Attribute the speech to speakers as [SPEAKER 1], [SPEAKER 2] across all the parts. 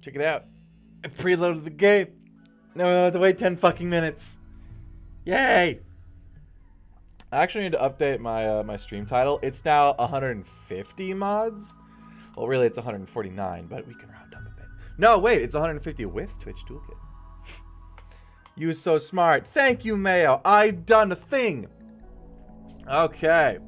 [SPEAKER 1] Check it out. I preloaded the game. No, I don't have to wait 10 fucking minutes. Yay! I actually need to update my my stream title. It's now 150 mods. Well, really, it's 149, but we can round up a bit. No, wait, it's 150 with Twitch Toolkit. You so smart. Thank you, Mayo. I done a thing. Okay.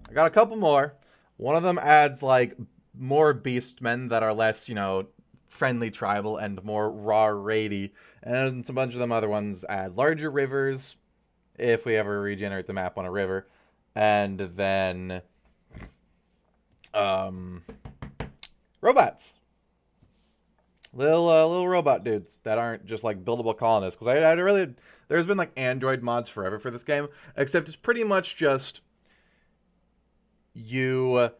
[SPEAKER 1] I got a couple more. One of them adds, like, more beastmen that are less, you know, friendly tribal and more raw raidy. And a bunch of them other ones add larger rivers, if we ever regenerate the map on a river. And then robots. Little robot dudes that aren't just like buildable colonists. Because I really, there's been like Android mods forever for this game, except it's pretty much just you,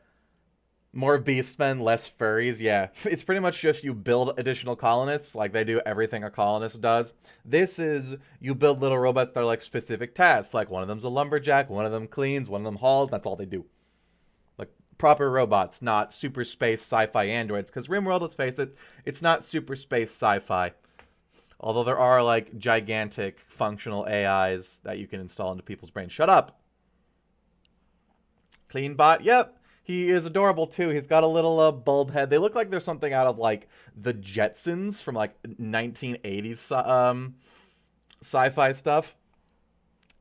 [SPEAKER 1] more beastmen, less furries. Yeah, it's pretty much just you build additional colonists, like they do everything a colonist does. This is you build little robots that are like specific tasks. Like one of them's a lumberjack, one of them cleans, one of them hauls. That's all they do. Proper robots, not super space sci-fi androids. Because RimWorld, let's face it, it's not super space sci-fi. Although there are, like, gigantic functional AIs that you can install into people's brains. Shut up! Cleanbot, yep. He is adorable, too. He's got a little bulb head. They look like they're something out of, like, the Jetsons from, like, 1980s sci-fi stuff.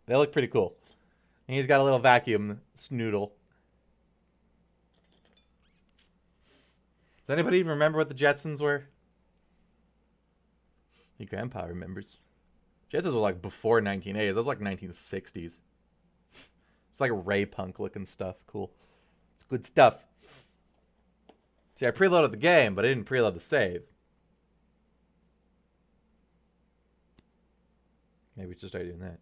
[SPEAKER 1] They look pretty cool. And he's got a little vacuum snoodle. Does anybody even remember what the Jetsons were? Your grandpa remembers. Jetsons were like before 1980s. That was like 1960s. It's like Ray Punk looking stuff. Cool. It's good stuff. See, I preloaded the game, but I didn't preload the save. Maybe we should start doing that.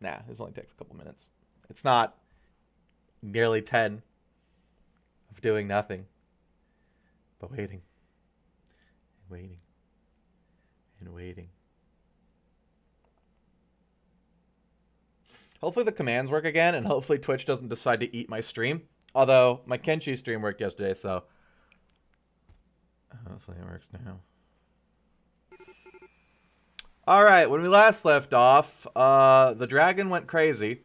[SPEAKER 1] Nah, this only takes a couple minutes. It's not nearly 10 of doing nothing. But waiting, and waiting, and waiting. Hopefully the commands work again, and hopefully Twitch doesn't decide to eat my stream. Although, my Kenshi stream worked yesterday, so hopefully it works now. Alright, when we last left off, the dragon went crazy.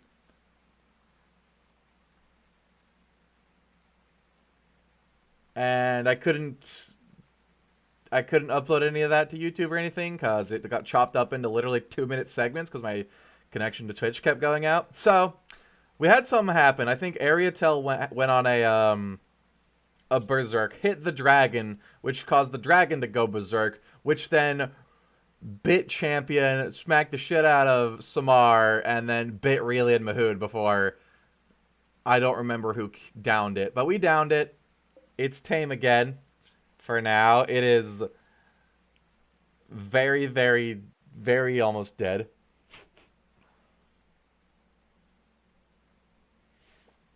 [SPEAKER 1] And I couldn't upload any of that to YouTube or anything because it got chopped up into literally 2-minute segments because my connection to Twitch kept going out. So we had something happen. I think Ariatel went on a berserk, hit the dragon, which caused the dragon to go berserk, which then bit Champion, smacked the shit out of Samar, and then bit Relia and Mahood before I don't remember who downed it, but we downed it. It's tame again for now. It is very, very, very almost dead.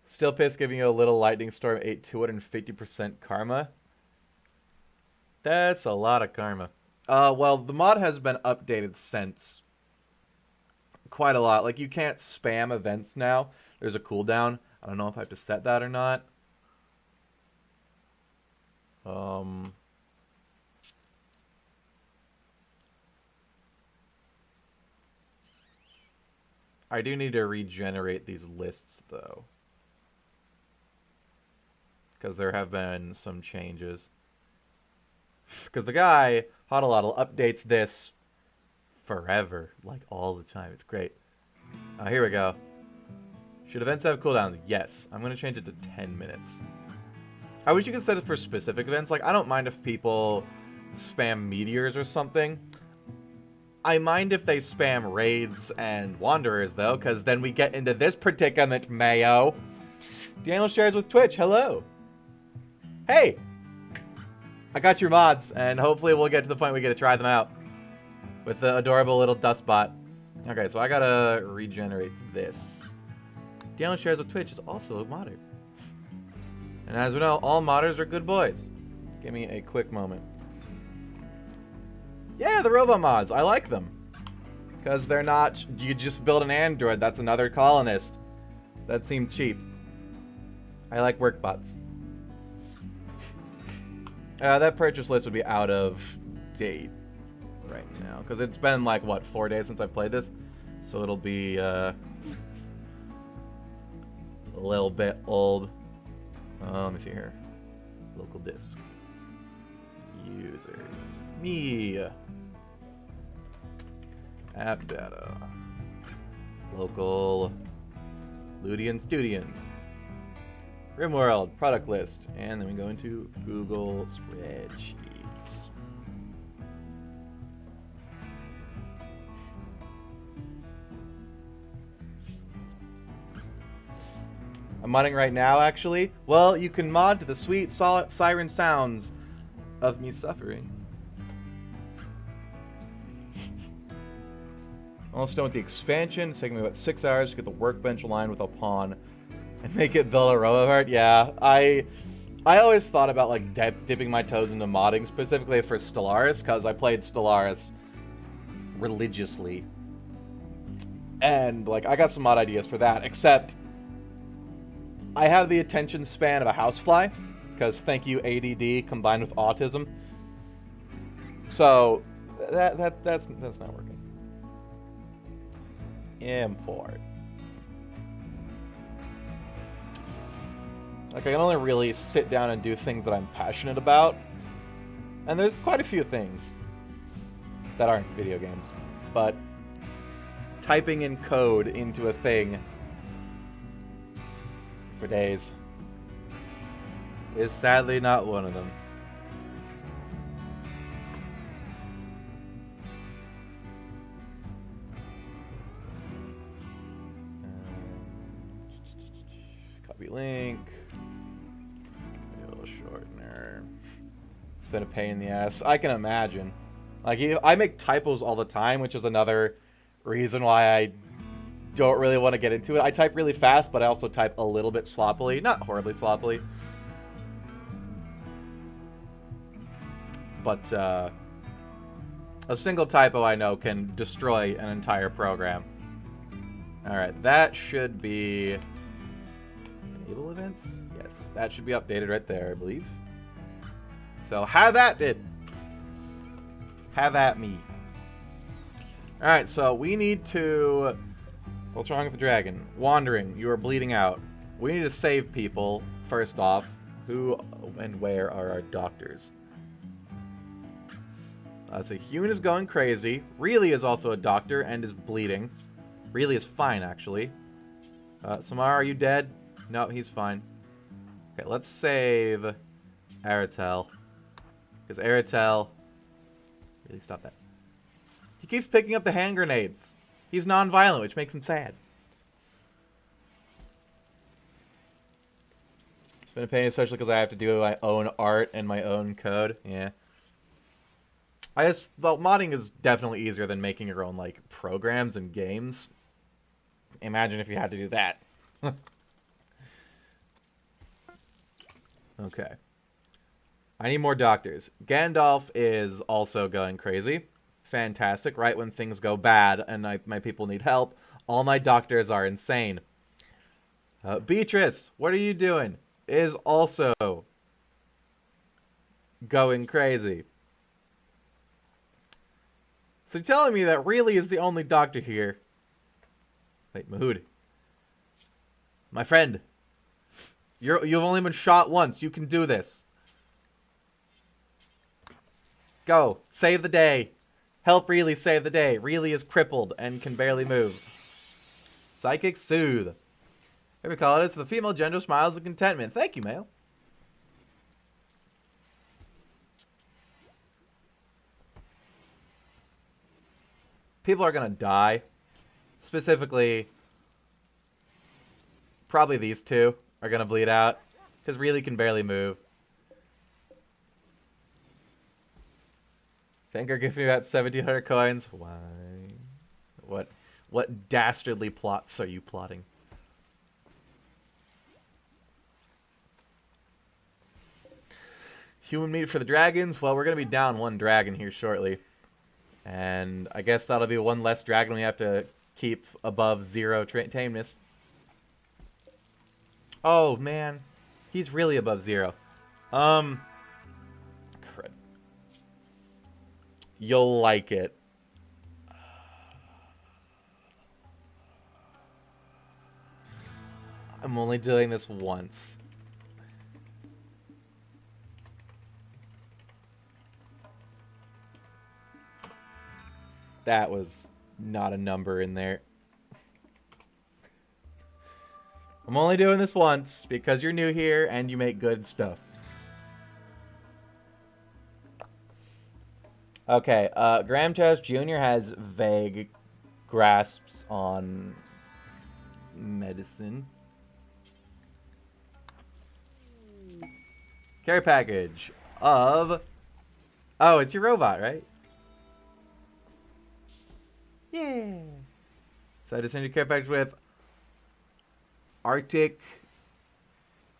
[SPEAKER 1] Still pissed giving you a little lightning storm, 250% karma. That's a lot of karma. Well, the mod has been updated since quite a lot. Like, you can't spam events now. There's a cooldown. I don't know if I have to set that or not. I do need to regenerate these lists, though. Because there have been some changes. Because the guy, Hodlodl, updates this forever. Like, all the time. It's great. Here we go. Should events have cooldowns? Yes. I'm going to change it to 10 minutes. I wish you could set it for specific events. Like, I don't mind if people spam meteors or something. I mind if they spam raids and wanderers, though, because then we get into this predicament, Mayo. Daniel shares with Twitch. Hello. Hey. I got your mods, and hopefully we'll get to the point we get to try them out with the adorable little dust bot. Okay, so I gotta regenerate this. Daniel shares with Twitch is also a modder. And as we know, all modders are good boys. Give me a quick moment. Yeah, the robot mods. I like them. Because they're not, you just build an android, that's another colonist. That seemed cheap. I like work bots. That purchase list would be out of date right now. Because it's been like, what, 4 days since I've played this? So it'll be a little bit old. Let me see here. Local disk. Users. Me. App data. Local. Ludian Studian. RimWorld. Product list. And then we go into Google Spreadsheets. I'm modding right now, actually. Well, you can mod to the sweet siren sounds of me suffering. Almost done with the expansion. It's taking me about 6 hours to get the workbench aligned with a pawn and make it build a robot. Yeah, I always thought about like dipping my toes into modding, specifically for Stellaris, because I played Stellaris religiously. And like I got some mod ideas for that, except I have the attention span of a housefly, because thank you ADD combined with autism. So that's not working. Import. Like I can only really sit down and do things that I'm passionate about, and there's quite a few things that aren't video games, but typing in code into a thing for days is sadly not one of them. Copy link. A little shortener. It's been a pain in the ass. I can imagine. Like, I make typos all the time, which is another reason why I don't really want to get into it. I type really fast, but I also type a little bit sloppily. Not horribly sloppily. But, a single typo I know can destroy an entire program. Alright, that should be... Enable events? Yes, that should be updated right there, I believe. So, have at it! Have at me. Alright, so we need to... What's wrong with the dragon? Wandering. You are bleeding out. We need to save people, first off. Who and where are our doctors? So Human is going crazy. Really is also a doctor and is bleeding. Really is fine, actually. Samara, are you dead? No, he's fine. Okay, let's save Aratel. Because Aratel... Really, stop that. He keeps picking up the hand grenades. He's non-violent, which makes him sad. It's been a pain, especially because I have to do my own art and my own code. Yeah. Well, modding is definitely easier than making your own, like, programs and games. Imagine if you had to do that. Okay. I need more doctors. Gandalf is also going crazy. Fantastic. Right when things go bad and my people need help, all my doctors are insane. Beatrice, what are you doing? Is also going crazy. So you're telling me that really is the only doctor here. Wait, Mahood. My friend. You've only been shot once. You can do this. Go. Save the day. Help Really save the day. Really is crippled and can barely move. Psychic Soothe. Here we call it. It's the female gender smiles of contentment. Thank you, male. People are going to die. Specifically, probably these two are going to bleed out. Because Really can barely move. Thanker give me about 1,700 coins. Why? What dastardly plots are you plotting? Human meat for the dragons? Well, we're going to be down one dragon here shortly. And I guess that'll be one less dragon we have to keep above 0 tameness. Oh, man. He's really above 0. You'll like it. I'm only doing this once. That was not a number in there. I'm only doing this once because you're new here and you make good stuff. Okay, Graham Chess Jr. has vague grasps on medicine. Care package of... Oh, it's your robot, right? Yeah. So I just send you care package with Arctic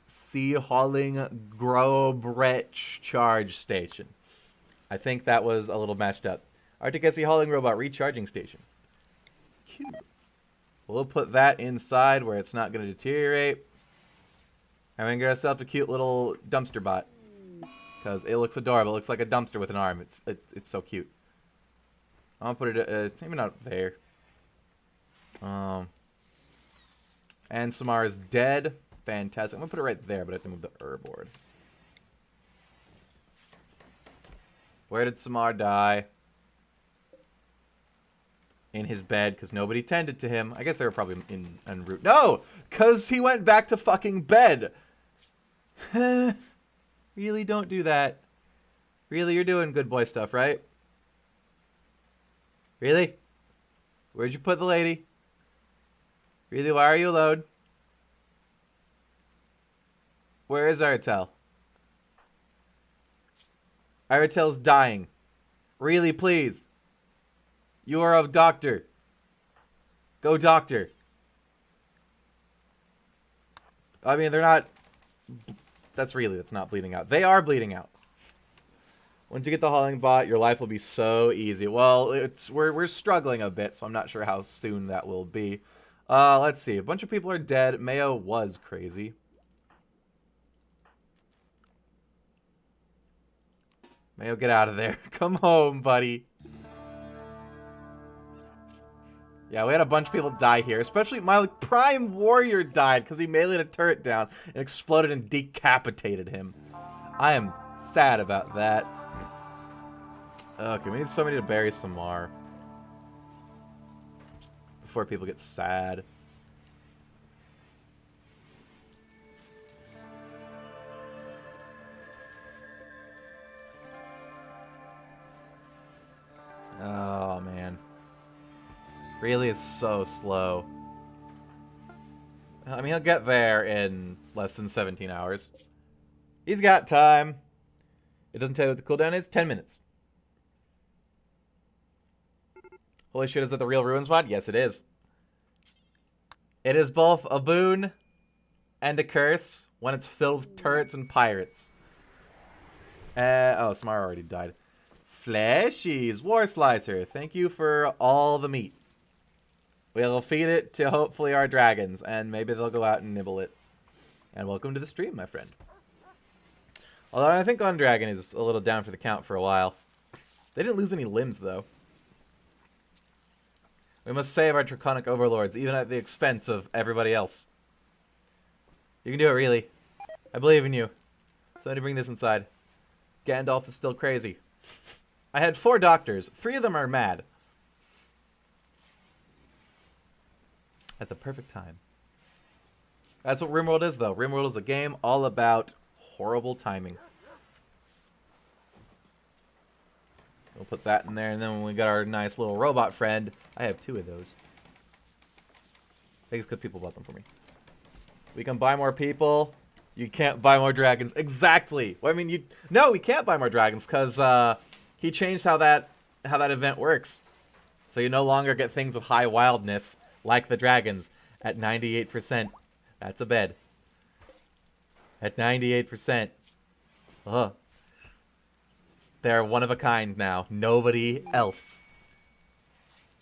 [SPEAKER 1] Sea Hauling Grobretch Charge Station. I think that was a little matched up. Arctic Sea Hauling Robot Recharging Station. Cute. We'll put that inside where it's not going to deteriorate. And we get ourselves a cute little dumpster bot. Because it looks adorable. It looks like a dumpster with an arm. It's so cute. I'll put it, maybe not there. And Samara's dead. Fantastic. I'm going to put it right there, but I have to move the board. Where did Samar die? In his bed, because nobody tended to him. I guess they were probably en route. No! Because he went back to fucking bed! Really, don't do that. Really, you're doing good boy stuff, right? Really? Where'd you put the lady? Really, why are you alone? Where is Artel? Artel's dying. Really, please. You are a doctor. Go doctor. I mean, they're not... That's not bleeding out. They are bleeding out. Once you get the hauling bot, your life will be so easy. Well, we're struggling a bit, so I'm not sure how soon that will be. Let's see. A bunch of people are dead. Mayo was crazy. Mayo, get out of there. Come home, buddy. Yeah, we had a bunch of people die here. Especially my prime warrior died because he meleeed a turret down and exploded and decapitated him. I am sad about that. Okay, we need somebody to bury Samar before people get sad. Oh, man. Really, it's so slow. I mean, he'll get there in less than 17 hours. He's got time. It doesn't tell you what the cooldown is. 10 minutes. Holy shit, is that the real Ruins mod? Yes, it is. It is both a boon and a curse when it's filled with turrets and pirates. Oh, Samara already died. Fleshies, War Slicer, thank you for all the meat. We'll feed it to hopefully our dragons, and maybe they'll go out and nibble it. And welcome to the stream, my friend. Although I think On Dragon is a little down for the count for a while. They didn't lose any limbs, though. We must save our draconic overlords, even at the expense of everybody else. You can do it, really. I believe in you. Somebody bring this inside. Gandalf is still crazy. I had 4 doctors. 3 of them are mad. At the perfect time. That's what RimWorld is, though. RimWorld is a game all about horrible timing. We'll put that in there, and then when we got our nice little robot friend, I have 2 of those. Thanks, because people bought them for me. We can buy more people. You can't buy more dragons. Exactly. Well, I mean, no, we can't buy more dragons because he changed how that event works. So you no longer get things of high wildness like the dragons at 98%. That's a bed. At 98%. Ugh. They're one of a kind now. Nobody else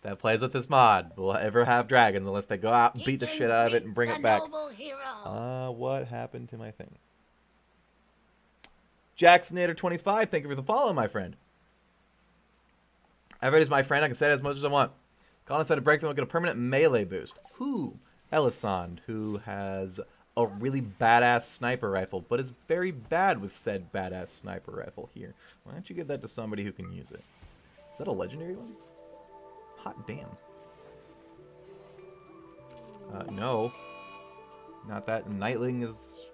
[SPEAKER 1] that plays with this mod will ever have dragons unless they go out and beat the shit out of it and bring it back. What happened to my thing? Jacksonator25, thank you for the follow, my friend. Everybody's my friend. I can say it as much as I want. Colin said a breakthrough will get a permanent melee boost. Who? Elisand, who has a really badass sniper rifle, but is very bad with said badass sniper rifle here. Why don't you give that to somebody who can use it? Is that a legendary one? Hot damn. No. Not that. Nightling is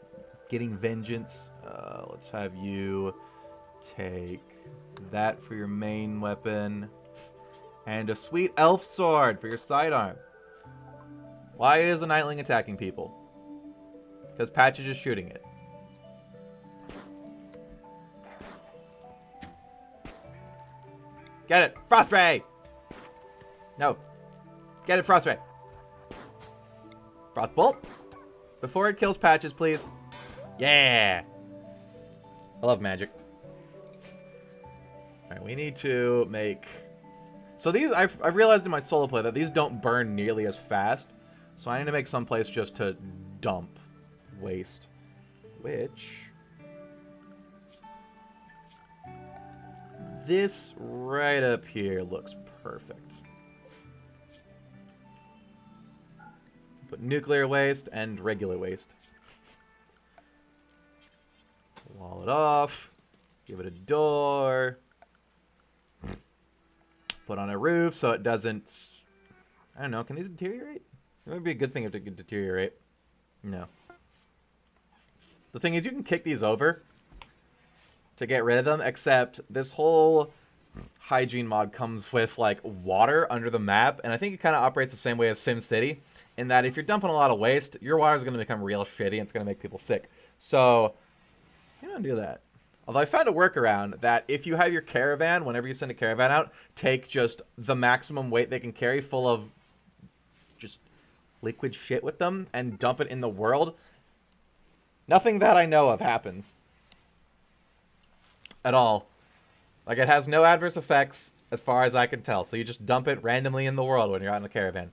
[SPEAKER 1] getting vengeance. Let's have you take that for your main weapon. And a sweet elf sword for your sidearm. Why is a Nightling attacking people? Because Patch is just shooting it. Get it! Frostray! No. Get it, Frostray! Frostbolt? Before it kills Patches, please. Yeah! I love magic. Alright, we need to make... So these, I've realized in my solo play that these don't burn nearly as fast. So I need to make some place just to dump waste. Which... This right up here looks perfect. Put nuclear waste and regular waste. Wall it off. Give it a door. Put on a roof so it doesn't... I don't know, can these deteriorate? It would be a good thing if they could deteriorate. No. The thing is, you can kick these over to get rid of them, except this whole hygiene mod comes with, like, water under the map, and I think it kind of operates the same way as SimCity, in that if you're dumping a lot of waste, your water is going to become real shitty, and it's going to make people sick. So, you don't do that. Although I found a workaround that if you have your caravan, whenever you send a caravan out, take just the maximum weight they can carry full of just liquid shit with them and dump it in the world. Nothing that I know of happens. At all. Like, it has no adverse effects as far as I can tell. So you just dump it randomly in the world when you're out in the caravan.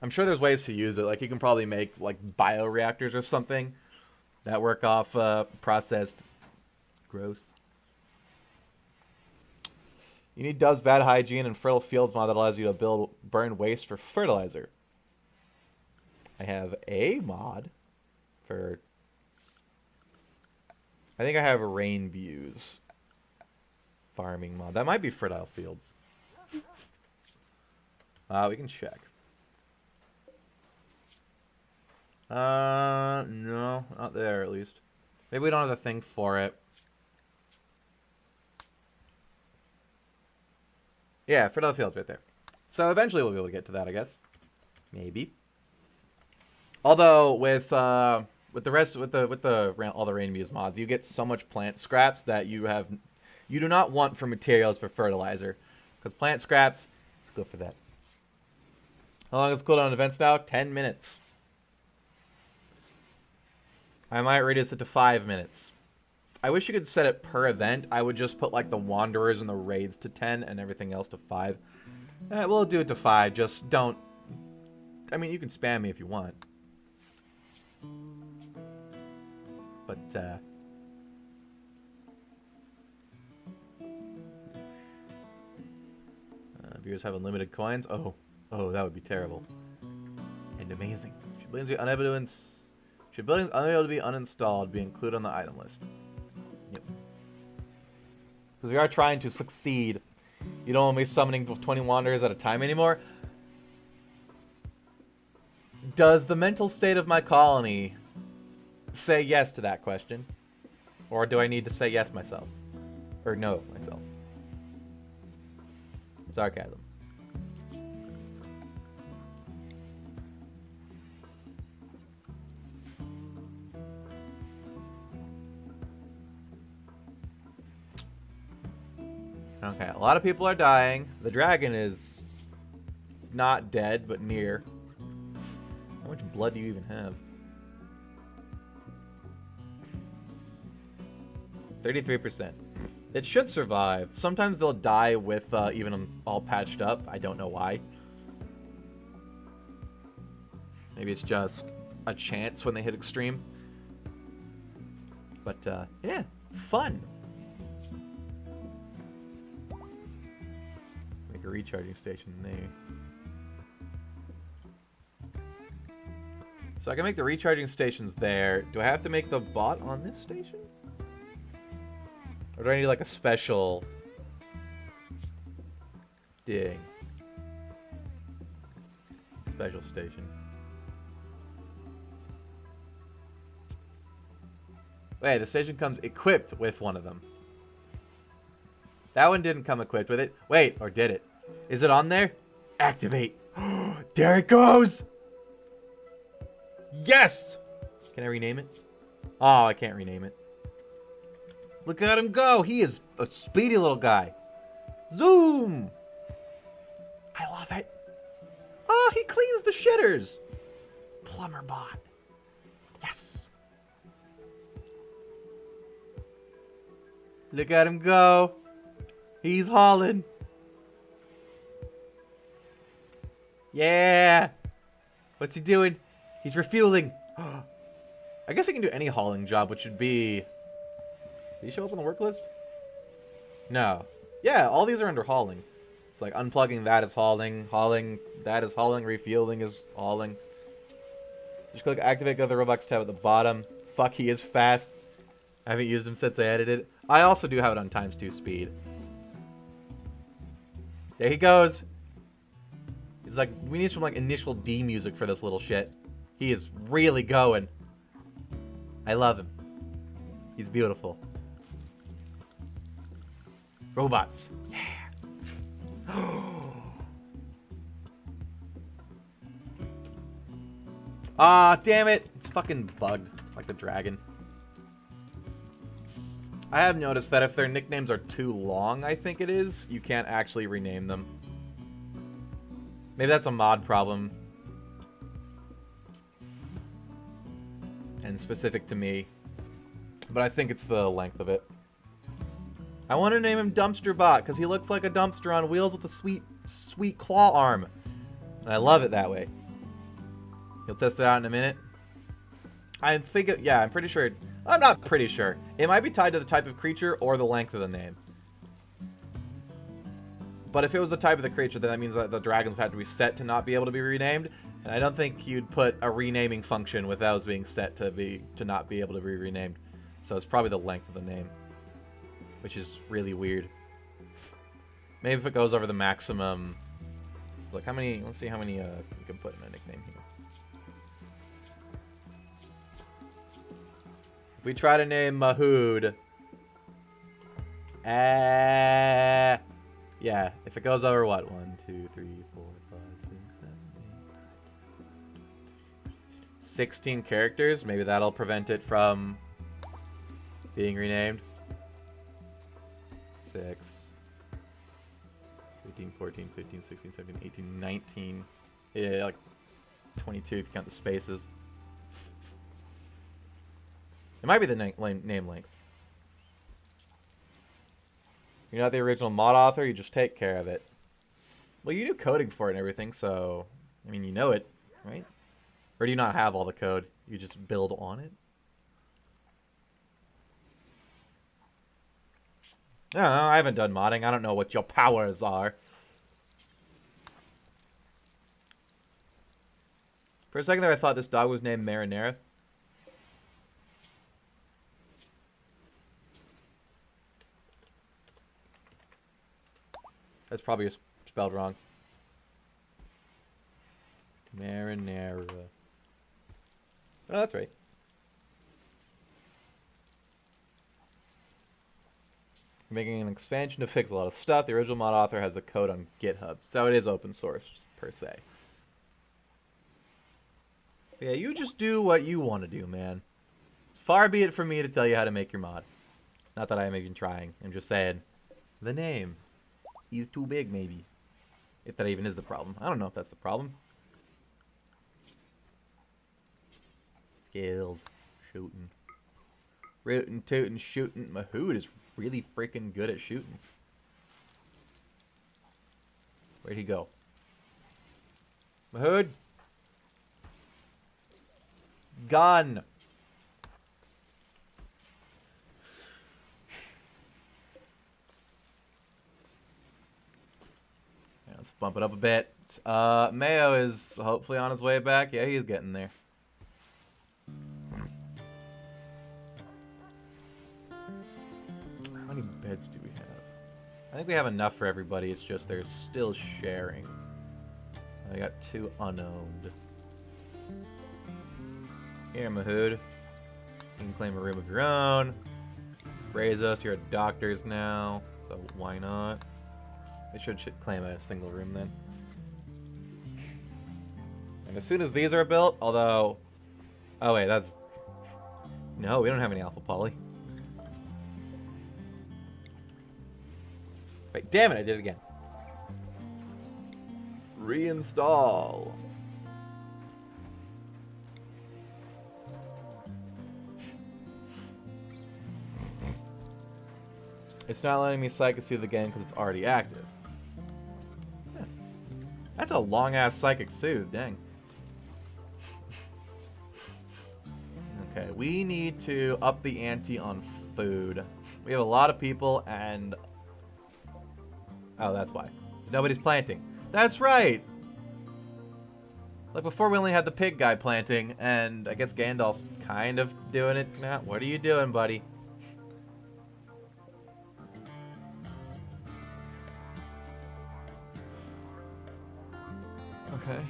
[SPEAKER 1] I'm sure there's ways to use it. Like, you can probably make, like, bioreactors or something that work off processed gross. You need Dove's Bad Hygiene and Fertile Fields mod that allows you to burn waste for fertilizer. I have a mod for... I think I have a Rain Views farming mod. That might be Fertile Fields. We can check. No, not there at least. Maybe we don't have the thing for it. Yeah, Fertile Fields right there. So eventually we'll be able to get to that, I guess. Maybe. Although with all the Rain Views mods, you get so much plant scraps that you do not want for materials for fertilizer, because plant scraps is good for that. How long is cooldown on events now? 10 minutes. I might reduce it to 5 minutes. I wish you could set it per event. I would just put like the Wanderers and the Raids to 10 and everything else to 5. We'll do it to 5. Just don't... I mean, you can spam me if you want. But, viewers have unlimited coins? Oh, that would be terrible. And amazing. Should buildings unable to be uninstalled be included on the item list? Yep. Because we are trying to succeed. You don't want me summoning 20 Wanderers at a time anymore. Does the mental state of my colony say yes to that question? Or do I need to say yes myself? Or no myself? Sarcasm. Okay, a lot of people are dying. The dragon is not dead, but near. How much blood do you even have? 33%. It should survive. Sometimes they'll die with even them all patched up. I don't know why. Maybe it's just a chance when they hit extreme. But, yeah, fun. a recharging station there. So I can make the recharging stations there. Do I have to make the bot on this station? Or do I need like a special thing? Special station. Wait, the station comes equipped with one of them. That one didn't come equipped with it. Wait, or did it? Is it on there? Activate. There it goes! Yes! Can I rename it? Oh, I can't rename it. Look at him go! He is a speedy little guy. Zoom! I love it. Oh, he cleans the shitters. Plumber bot. Yes. Look at him go. He's hauling. Yeah. What's he doing? He's refueling. I guess I can do any hauling job, which would be... Did he show up on the work list? No. Yeah, all these are under hauling. It's like unplugging that is hauling, hauling that is hauling, refueling is hauling. Just click activate, go to the Roblox tab at the bottom. Fuck, he is fast. I haven't used him since I edited it. I also do have it on ×2 speed. There he goes. It's like, we need some like initial D music for this little shit. He is really going. I love him. He's beautiful. Robots. Yeah. Ah, damn it. It's fucking bugged. Like the dragon. I have noticed that if their nicknames are too long, I think it is, you can't actually rename them. Maybe that's a mod problem. And specific to me. But I think it's the length of it. I want to name him Dumpster Bot, because he looks like a dumpster on wheels with a sweet, sweet claw arm. And I love it that way. You'll test it out in a minute. I'm pretty sure. I'm not pretty sure. It might be tied to the type of creature or the length of the name. But if it was the type of the creature, then that means that the dragons would have to be set to not be able to be renamed. And I don't think you'd put a renaming function with those being set to not be able to be renamed. So it's probably the length of the name. Which is really weird. Maybe if it goes over the maximum... Look, how many... Let's see how many we can put in a nickname here. If we try to name Mahood... yeah, if it goes over what? 1, 2, 3, 4, 5, 6, 7, 8, 16 characters? Maybe that'll prevent it from being renamed. 6, 15, 14, 15, 16, 17, 18, 19. Yeah, like 22 if you count the spaces. It might be the name length. You're not the original mod author, you just take care of it. Well, you do coding for it and everything, so... I mean, you know it, right? Or do you not have all the code? You just build on it? I don't know, I haven't done modding. I don't know what your powers are. For a second there, I thought this dog was named Marinara. That's probably spelled wrong. Marinara. Oh, that's right. Making an expansion to fix a lot of stuff. The original mod author has the code on GitHub, so it is open source, per se. But yeah, you just do what you want to do, man. Far be it from me to tell you how to make your mod. Not that I'm even trying. I'm just saying, the name. He's too big, maybe. If that even is the problem. I don't know if that's the problem. Skills. Shooting. Rootin', tootin', shooting. Mahood is really freaking good at shooting. Where'd he go? Mahood? Gun! bump it up a bit. Mayo is hopefully on his way back. Yeah, he's getting there. How many beds do we have? I think we have enough for everybody. It's just they're still sharing. I got 2 unowned. Here, Mahood. You can claim a room of your own. Brazos, you're at doctors now, so why not? They should claim a single room then. And as soon as these are built, although... Oh wait, that's... No, we don't have any alpha poly. Wait, damn it, I did it again. Reinstall. It's not letting me Psychic Soothe again because it's already active. Yeah. That's a long-ass Psychic Soothe, dang. Okay, we need to up the ante on food. We have a lot of people and... Oh, that's why. Because nobody's planting. That's right! Like, before we only had the pig guy planting, and I guess Gandalf's kind of doing it now. What are you doing, buddy? Okay.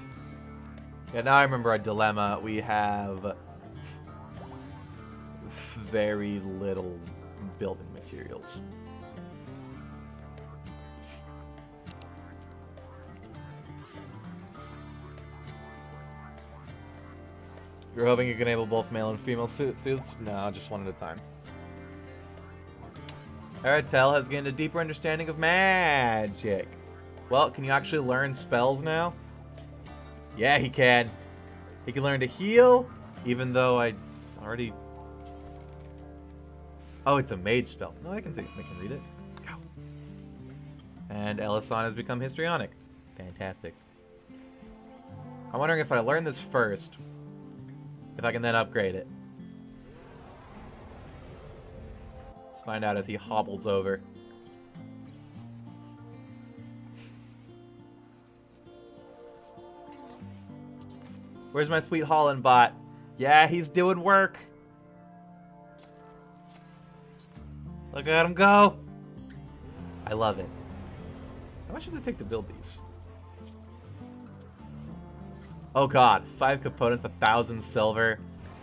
[SPEAKER 1] Yeah, now I remember our dilemma. We have very little building materials. You're hoping you can enable both male and female suits? No, just one at a time. Aratel has gained a deeper understanding of magic. Well, can you actually learn spells now? Yeah, he can. He can learn to heal, even though I already... Oh, it's a mage spell. No, I can read it. Go. And Ellison has become histrionic. Fantastic. I'm wondering if I learn this first, if I can then upgrade it. Let's find out as he hobbles over. Where's my sweet Holland bot? Yeah, he's doing work. Look at him go. I love it. How much does it take to build these? Oh god, 5 components, 1,000 silver,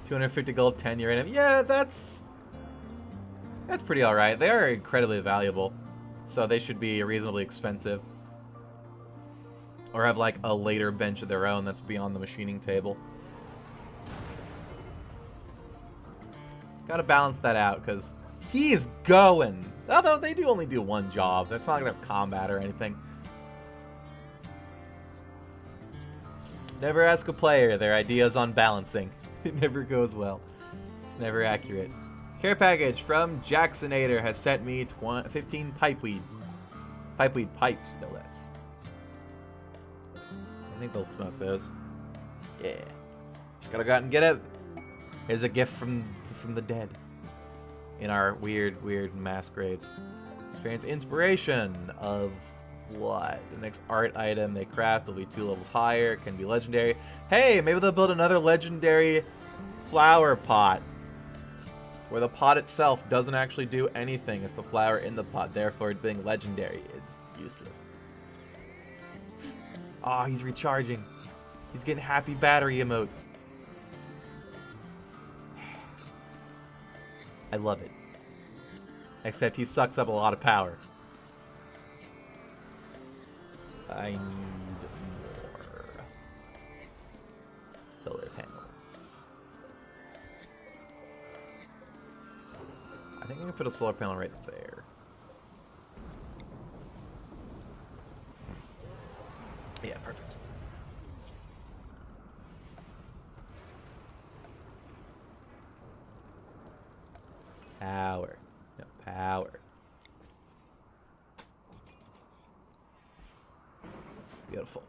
[SPEAKER 1] 250 gold, 10 uranium. Yeah, that's pretty alright. They are incredibly valuable, so they should be reasonably expensive. Or have like a later bench of their own that's beyond the machining table. Gotta balance that out, because he's going. Although they do only do one job. It's not like they're combat or anything. Never ask a player their ideas on balancing. It never goes well. It's never accurate. Care package from Jacksonator has sent me 15 pipeweed. Pipeweed pipes, no less. I think they'll smoke those. Yeah. Gotta go out and get it. Here's a gift from the dead. In our weird masquerades. Experience inspiration of what? The next art item they craft will be 2 levels higher. It can be legendary. Hey, maybe they'll build another legendary flower pot. Where the pot itself doesn't actually do anything. It's the flower in the pot. Therefore, it being legendary is useless. Oh, he's recharging. He's getting happy battery emotes. I love it. Except he sucks up a lot of power. I need more solar panels. I think I can put a solar panel right there. Yeah, perfect. Power. No, power. Beautiful.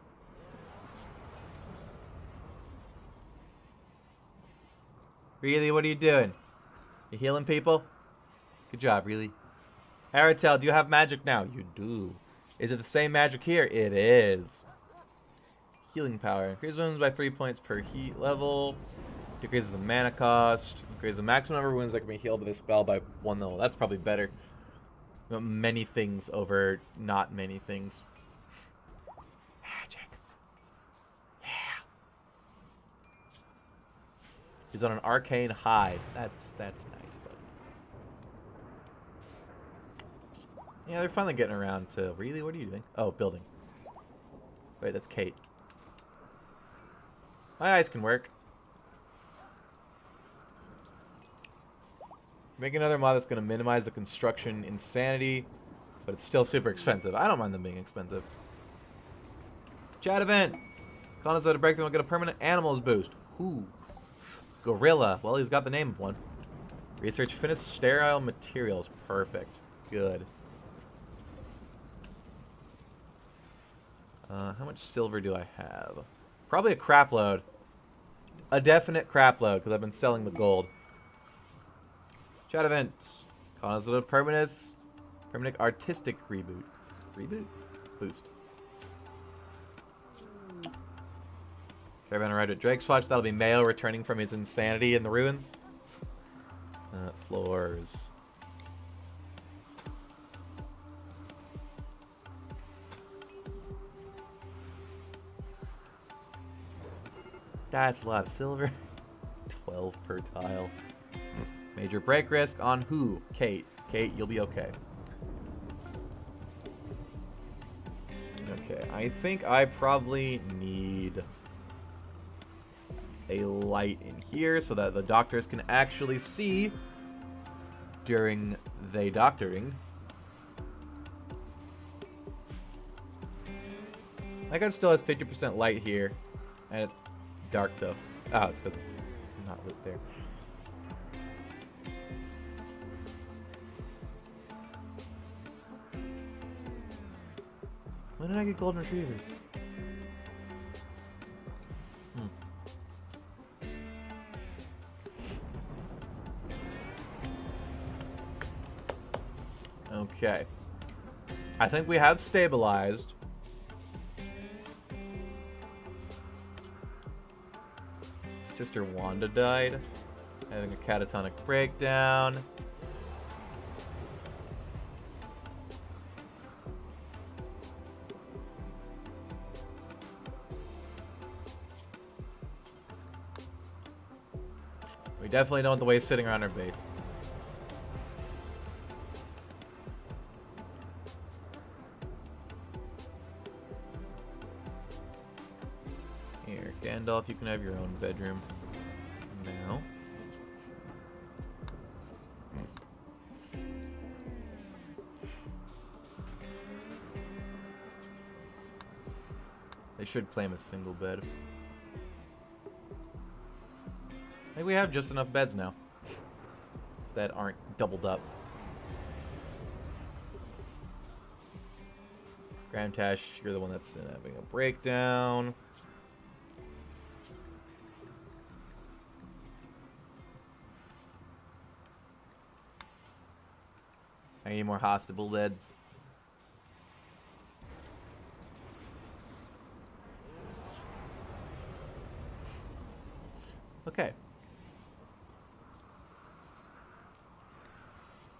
[SPEAKER 1] Really, what are you doing? You healing people? Good job, really. Aratel, do you have magic now? You do. Is it the same magic here? It is. Healing power. Increases wounds by 3 points per heat level. Decreases the mana cost. Increases the maximum number of wounds that can be healed with this spell by 1 level. That's probably better. Many things over not many things. Magic. Yeah. He's on an arcane hide. That's nice, but yeah, they're finally getting around to really. What are you doing? Oh, building. Wait, that's Kate. My eyes can work. Make another mod that's going to minimize the construction insanity, but it's still super expensive. I don't mind them being expensive. Chat event. Colonists that break them will get a permanent animals boost. Ooh. Gorilla. Well, he's got the name of one. Research finished sterile materials. Perfect. Good. How much silver do I have? Probably a crap load. A definite crap load, because I've been selling the gold. Chat event. Consular permanent artistic reboot. Reboot? Boost. Caravan arrived at Drake's Watch. That'll be Mayo returning from his insanity in the ruins. Floors. That's a lot of silver. 12 per tile. Major break risk on who? Kate. Kate, you'll be okay. Okay, I think I probably need a light in here so that the doctors can actually see during the doctoring. My gun still has 50% light here, and it's dark though. Oh, it's because it's not lit there. When did I get golden retrievers? Okay. I think we have stabilized. Sister Wanda died. Having a catatonic breakdown. We definitely don't want the waste sitting around our base. Here, Gandalf, you can have your own bedroom now. They should claim a single bed. I think we have just enough beds now that aren't doubled up. Graham Tash, you're the one that's having a breakdown. I need more hospital beds. Okay.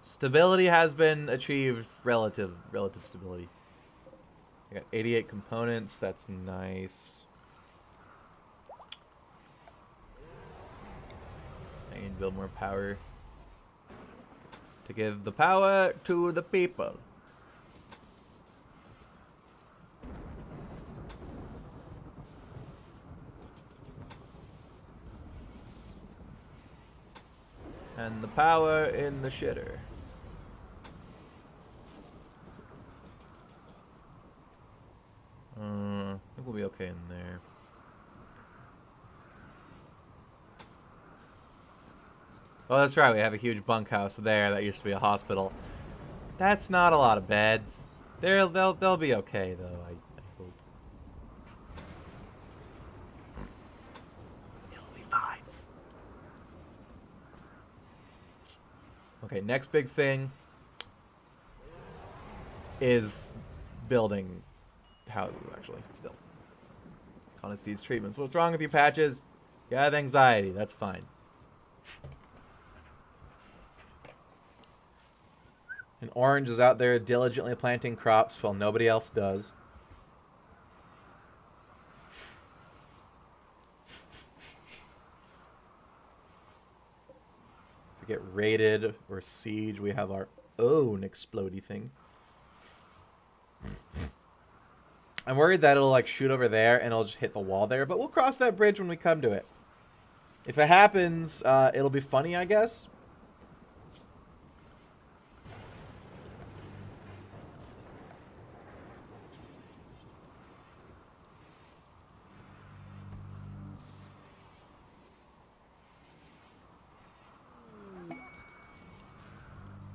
[SPEAKER 1] Stability has been achieved. Relative stability. I got 88 components. That's nice. I need to build more power to give the power to the people. And the power in the shitter. I think we'll be okay in there. Oh, that's right. We have a huge bunkhouse there that used to be a hospital. That's not a lot of beds. They'll be okay though. I hope. It'll be fine. Okay, next big thing is building houses, actually, still. Honesty's treatments. What's wrong with you, Patches? You have anxiety. That's fine. And Orange is out there diligently planting crops while nobody else does. If we get raided or siege, we have our own explodey thing. I'm worried that it'll like shoot over there and it'll just hit the wall there, but we'll cross that bridge when we come to it. If it happens, it'll be funny, I guess.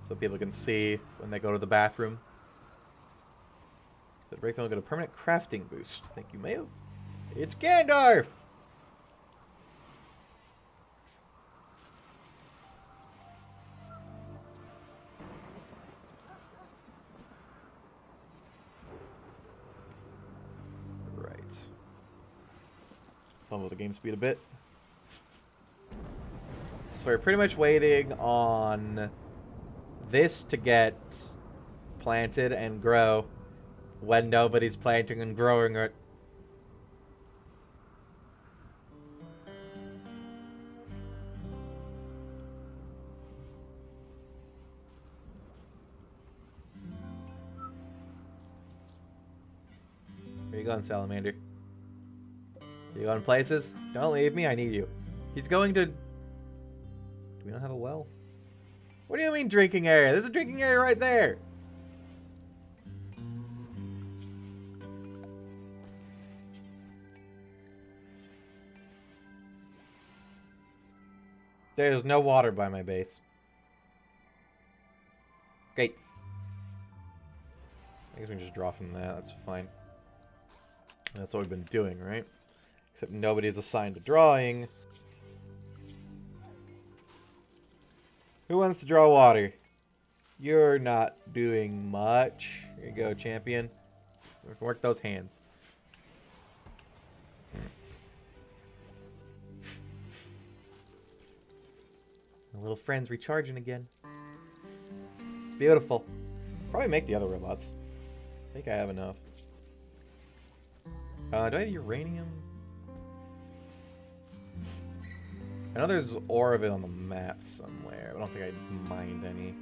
[SPEAKER 1] So people can see when they go to the bathroom. So break will get a permanent crafting boost. Thank you, Mayo. It's Gandalf! Right. Fumble the game speed a bit. So we're pretty much waiting on this to get planted and grow when nobody's planting and growing it. Where you going, Salamander? You going places? Don't leave me, I need you. He's going to... Do we not have a well? What do you mean drinking area? There's a drinking area right there. There's no water by my base. Great. I guess we can just draw from that. That's fine. That's what we've been doing, right? Except nobody's assigned to drawing. Who wants to draw water? You're not doing much. Here you go, champion. Work those hands. My little friend's recharging again. It's beautiful. Probably make the other robots. I think I have enough. Do I have uranium? I know there's ore of it on the map somewhere. I don't think I'd mind any.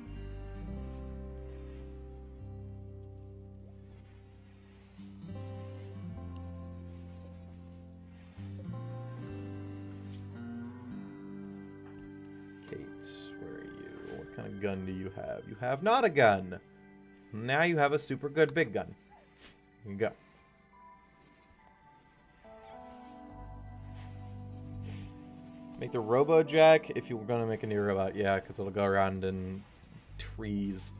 [SPEAKER 1] Kate, where are you? What kind of gun do you have? You have not a gun. Now you have a super good big gun. Here you go. Make the Robo-Jack if you were going to make a new robot. Yeah, because it'll go around in trees.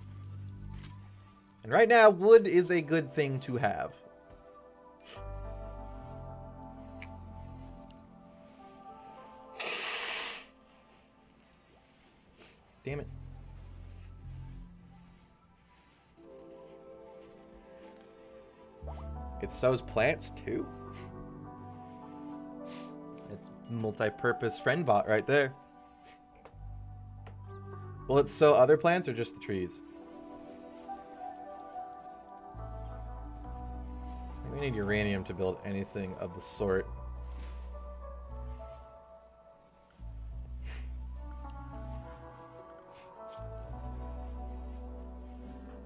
[SPEAKER 1] And right now, wood is a good thing to have. Damn it. It sows plants too? Multi-purpose friend bot right there. Will it sow other plants or just the trees? We need uranium to build anything of the sort.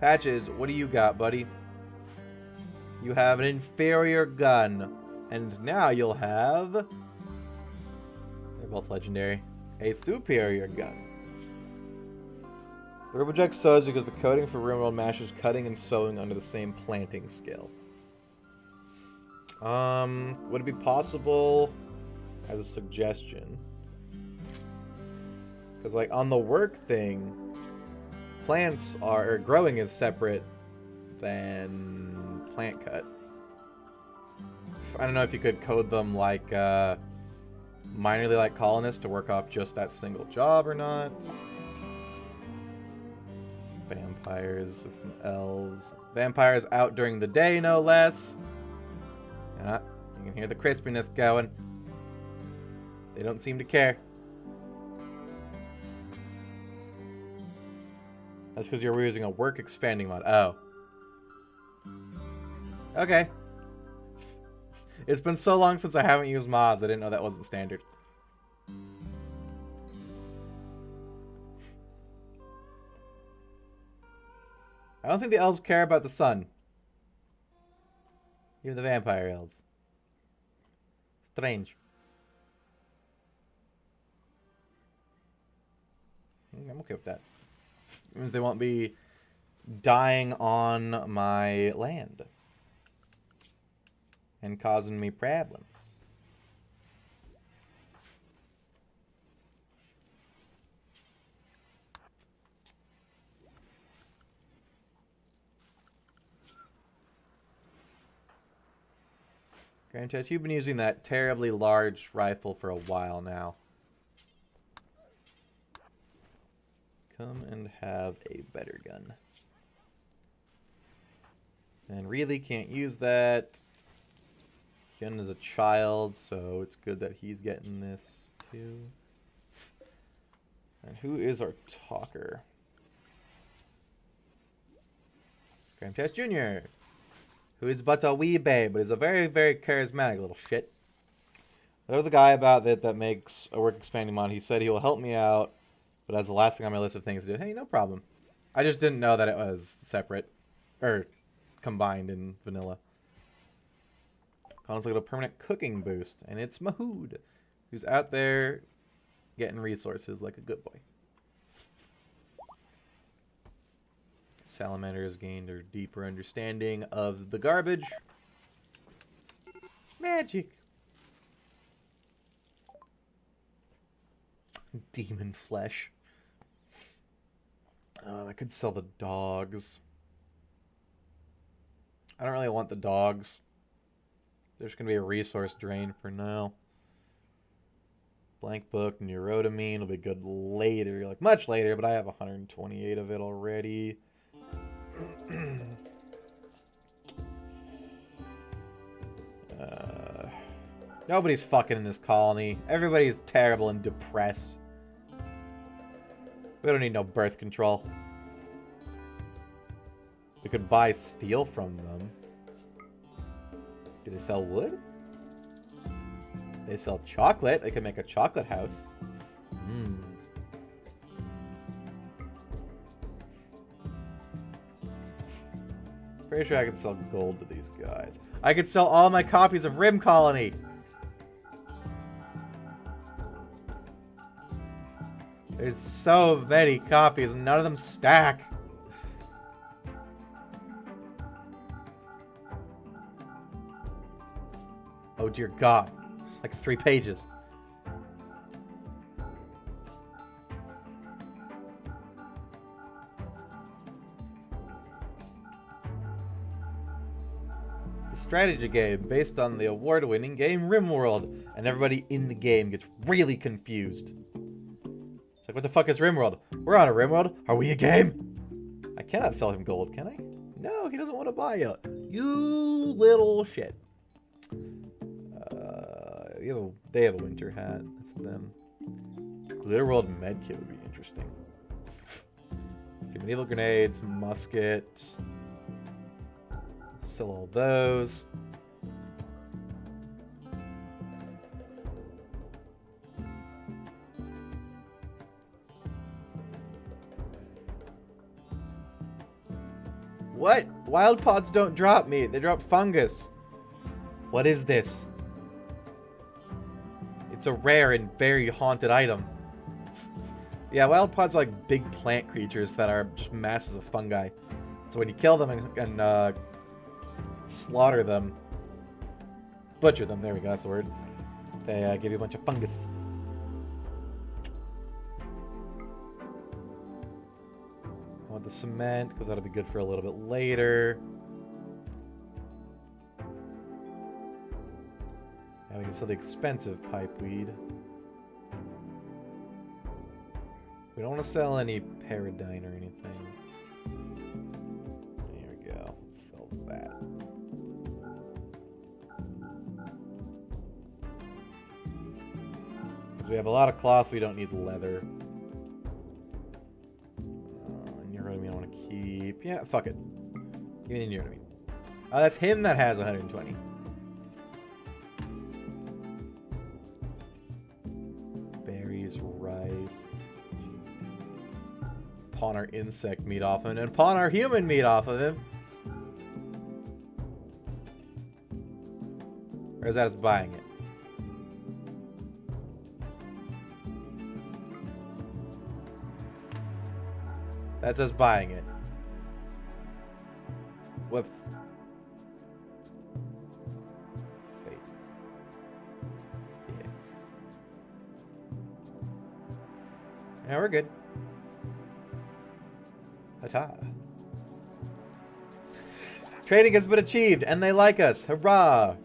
[SPEAKER 1] Patches, what do you got, buddy? You have an inferior gun. And now you'll have... They're both legendary. A superior gun. The RimWorld sows because the coding for RimWorld matches cutting and sowing under the same planting skill. Would it be possible as a suggestion? Because like on the work thing, plants are, or growing is separate than plant cut. I don't know if you could code them like minorly like colonists to work off just that single job or not. Vampires with some elves. Vampires out during the day, no less. Yeah, you can hear the crispiness going. They don't seem to care. That's because you're using a work expanding mod. Oh. Okay. It's been so long since I haven't used mods, I didn't know that wasn't standard. I don't think the elves care about the sun. Even the vampire elves. Strange. I'm okay with that. It means they won't be dying on my land. And causing me problems. Grand Chat, you've been using that terribly large rifle for a while now. Come and have a better gun. And really can't use that. Hyun is a child, so it's good that he's getting this too. And who is our talker? Grand Chat Jr., who is but a wee babe, but is a very, very charismatic little shit. There's the guy about that makes a work expanding mod. He said he will help me out, but as the last thing on my list of things to do. Hey, no problem. I just didn't know that it was separate, or combined in vanilla. Connor's got a permanent cooking boost, and it's Mahood, who's out there getting resources like a good boy. Salamander has gained a deeper understanding of the garbage. Magic. Demon flesh. I could sell the dogs. I don't really want the dogs. There's going to be a resource drain for now. Blank book, neurotamine will be good later. Like, much later, but I have 128 of it already. Nobody's fucking in this colony. Everybody's terrible and depressed. We don't need no birth control. We could buy steel from them. Do they sell wood? They sell chocolate. They could make a chocolate house. Pretty sure I could sell gold to these guys. I could sell all my copies of Rim Colony. There's so many copies and none of them stack. Oh dear God. It's like 3 pages. Strategy game based on the award-winning game RimWorld, and everybody in the game gets really confused. It's like, what the fuck is RimWorld? We're on a RimWorld. Are we a game? I cannot sell him gold, can I? No, he doesn't want to buy it. You little shit. They have a winter hat. That's them. Glitter World medkit would be interesting. Let's see, medieval grenades, musket. Sell all those. What? Wild pods don't drop meat. They drop fungus. What is this? It's a rare and very haunted item. Yeah, wild pods are like big plant creatures that are just masses of fungi. So when you kill them and slaughter them, butcher them, there we go, that's the word, they give you a bunch of fungus. I want the cement, because that'll be good for a little bit later. Now we can sell the expensive pipeweed. We don't want to sell any paradigm or anything. Because we have a lot of cloth, we don't need leather. Neurotomy I want to keep. Yeah, fuck it. Give me the neurotomy. Oh, that's him that has 120. Berries, rice. Pawn our insect meat off him, and pawn our human meat off of him. Or is that us buying it? That's us buying it. Whoops. Wait. Yeah. Now we're good. Ta-ta. Trading has been achieved, and they like us. Hurrah!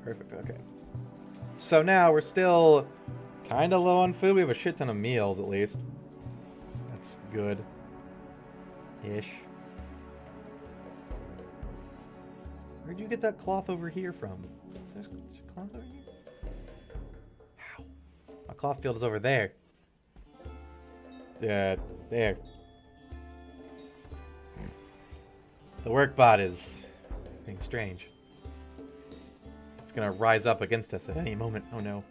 [SPEAKER 1] Perfect, okay. So now we're still kind of low on food. We have a shit ton of meals, at least. That's good. Ish. Where'd you get that cloth over here from? Is there cloth over here? How? My cloth field is over there. Yeah, there. The work bot is being strange. It's gonna rise up against us at any moment. Oh no.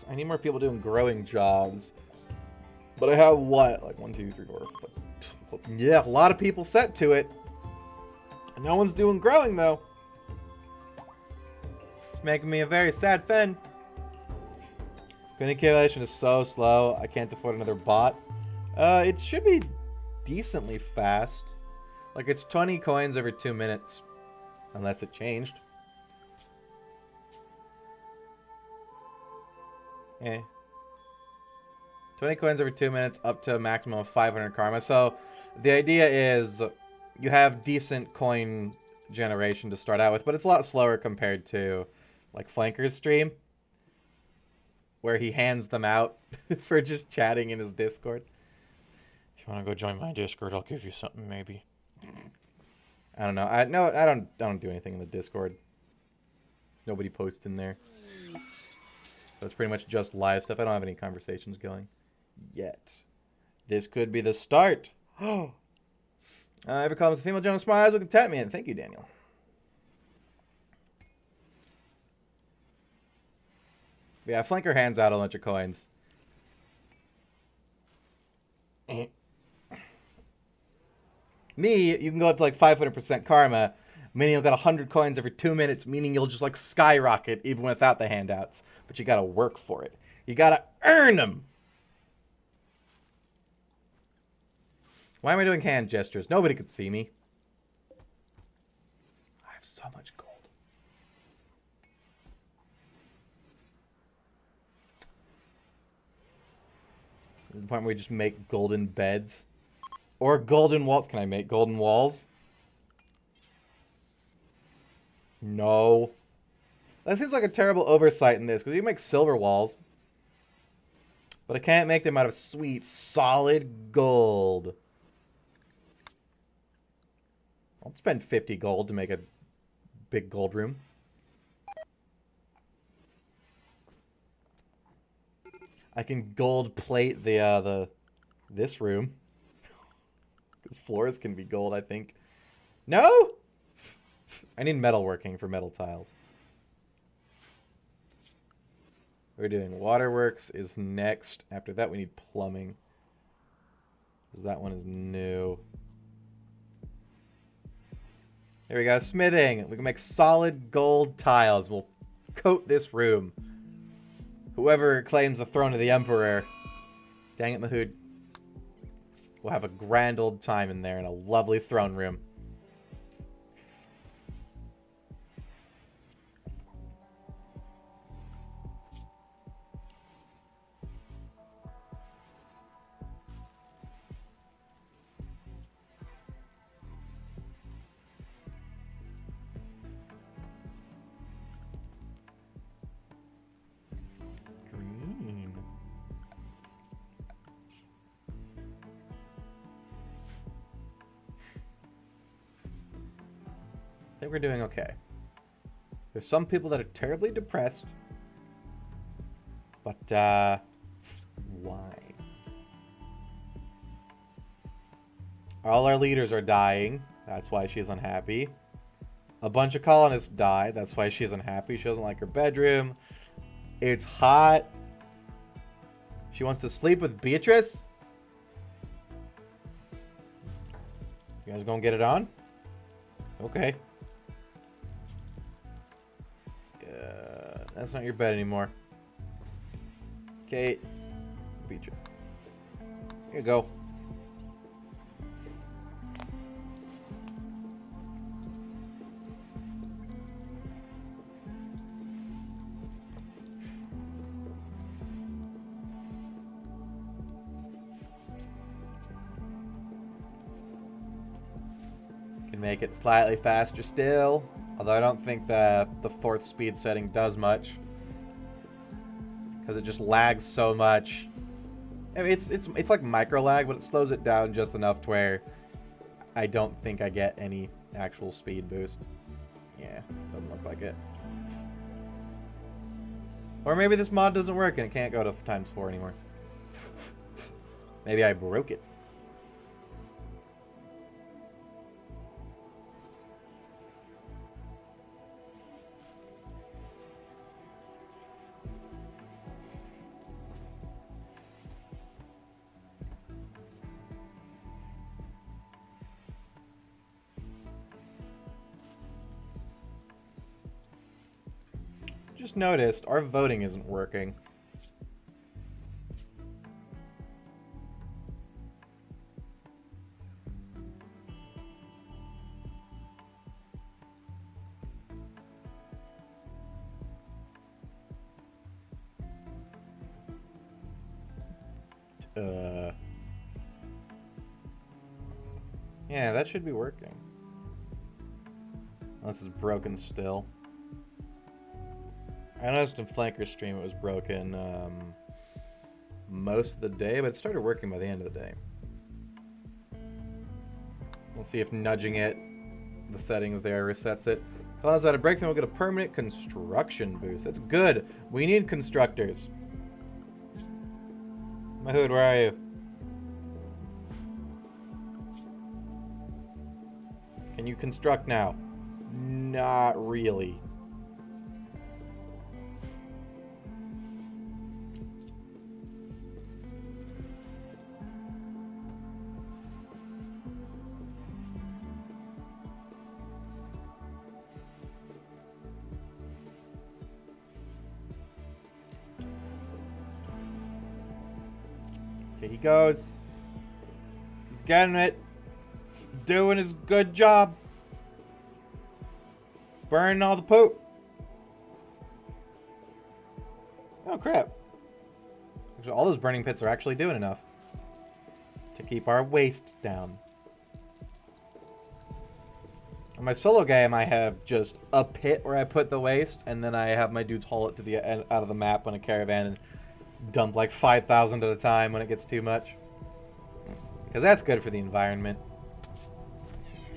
[SPEAKER 1] I need more people doing growing jobs. But I have what? Like 1, 2, 3, 4, 5. Yeah, a lot of people set to it. And no one's doing growing though. It's making me a very sad fen. Coin accumulation is so slow. I can't afford another bot. It should be decently fast. Like it's 20 coins every 2 minutes. Unless it changed. Eh. 20 coins every 2 minutes up to a maximum of 500 karma. So the idea is you have decent coin generation to start out with, but it's a lot slower compared to like Flanker's stream where he hands them out for just chatting in his Discord. If you want to go join my Discord, I'll give you something maybe. I don't know. I don't do anything in the Discord. There's nobody posts in there. So it's pretty much just live stuff. I don't have any conversations going yet. This could be the start. Oh. Ever comes the female Jonas Smiles with tap me in. Thank you, Daniel. Yeah, Flanker hands out a bunch of coins. Me, you can go up to like 500% karma, meaning you'll get 100 coins every 2 minutes, meaning you'll just like skyrocket even without the handouts. But you gotta work for it. You gotta earn them. Why am I doing hand gestures? Nobody could see me. I have so much gold. To the point where we just make golden beds. Or golden walls. Can I make golden walls? No. That seems like a terrible oversight in this, because you make silver walls. But I can't make them out of sweet, solid gold. I'll spend 50 gold to make a big gold room. I can gold plate this room. Because floors can be gold, I think. No? I need metalworking for metal tiles. We're doing waterworks is next. After that, we need plumbing. Because that one is new. There we go. Smithing. We can make solid gold tiles. We'll coat this room. Whoever claims the throne of the Emperor. Dang it, Mahood. We'll have a grand old time in there in a lovely throne room. think we're doing okay. There's some people that are terribly depressed. But, why? All our leaders are dying. That's why she's unhappy. A bunch of colonists died. That's why she's unhappy. She doesn't like her bedroom. It's hot. She wants to sleep with Beatrice. You guys gonna get it on? Okay. That's not your bed anymore. Kate. Beatrice. Here you go. Can make it slightly faster still. Although I don't think the 4th speed setting does much. Because it just lags so much. I mean, it's like micro lag, but it slows it down just enough to where I don't think I get any actual speed boost. Yeah, doesn't look like it. Or maybe this mod doesn't work and it can't go to ×4 anymore. Maybe I broke it. Just noticed our voting isn't working. Yeah, that should be working. Unless it's broken still. I noticed in Flanker's stream it was broken most of the day, but it started working by the end of the day. We'll see if nudging it, the settings there, resets it. Cause out a breakthrough, we'll get a permanent construction boost. That's good. We need constructors. Mahood, where are you? Can you construct now? Not really. Here he goes. He's getting it. Doing his good job. Burning all the poop. Oh crap. Actually, all those burning pits are actually doing enough to keep our waste down. On my solo game, I have just a pit where I put the waste, and then I have my dudes haul it to the end, out of the map on a caravan and dump like 5,000 at a time when it gets too much. Because that's good for the environment.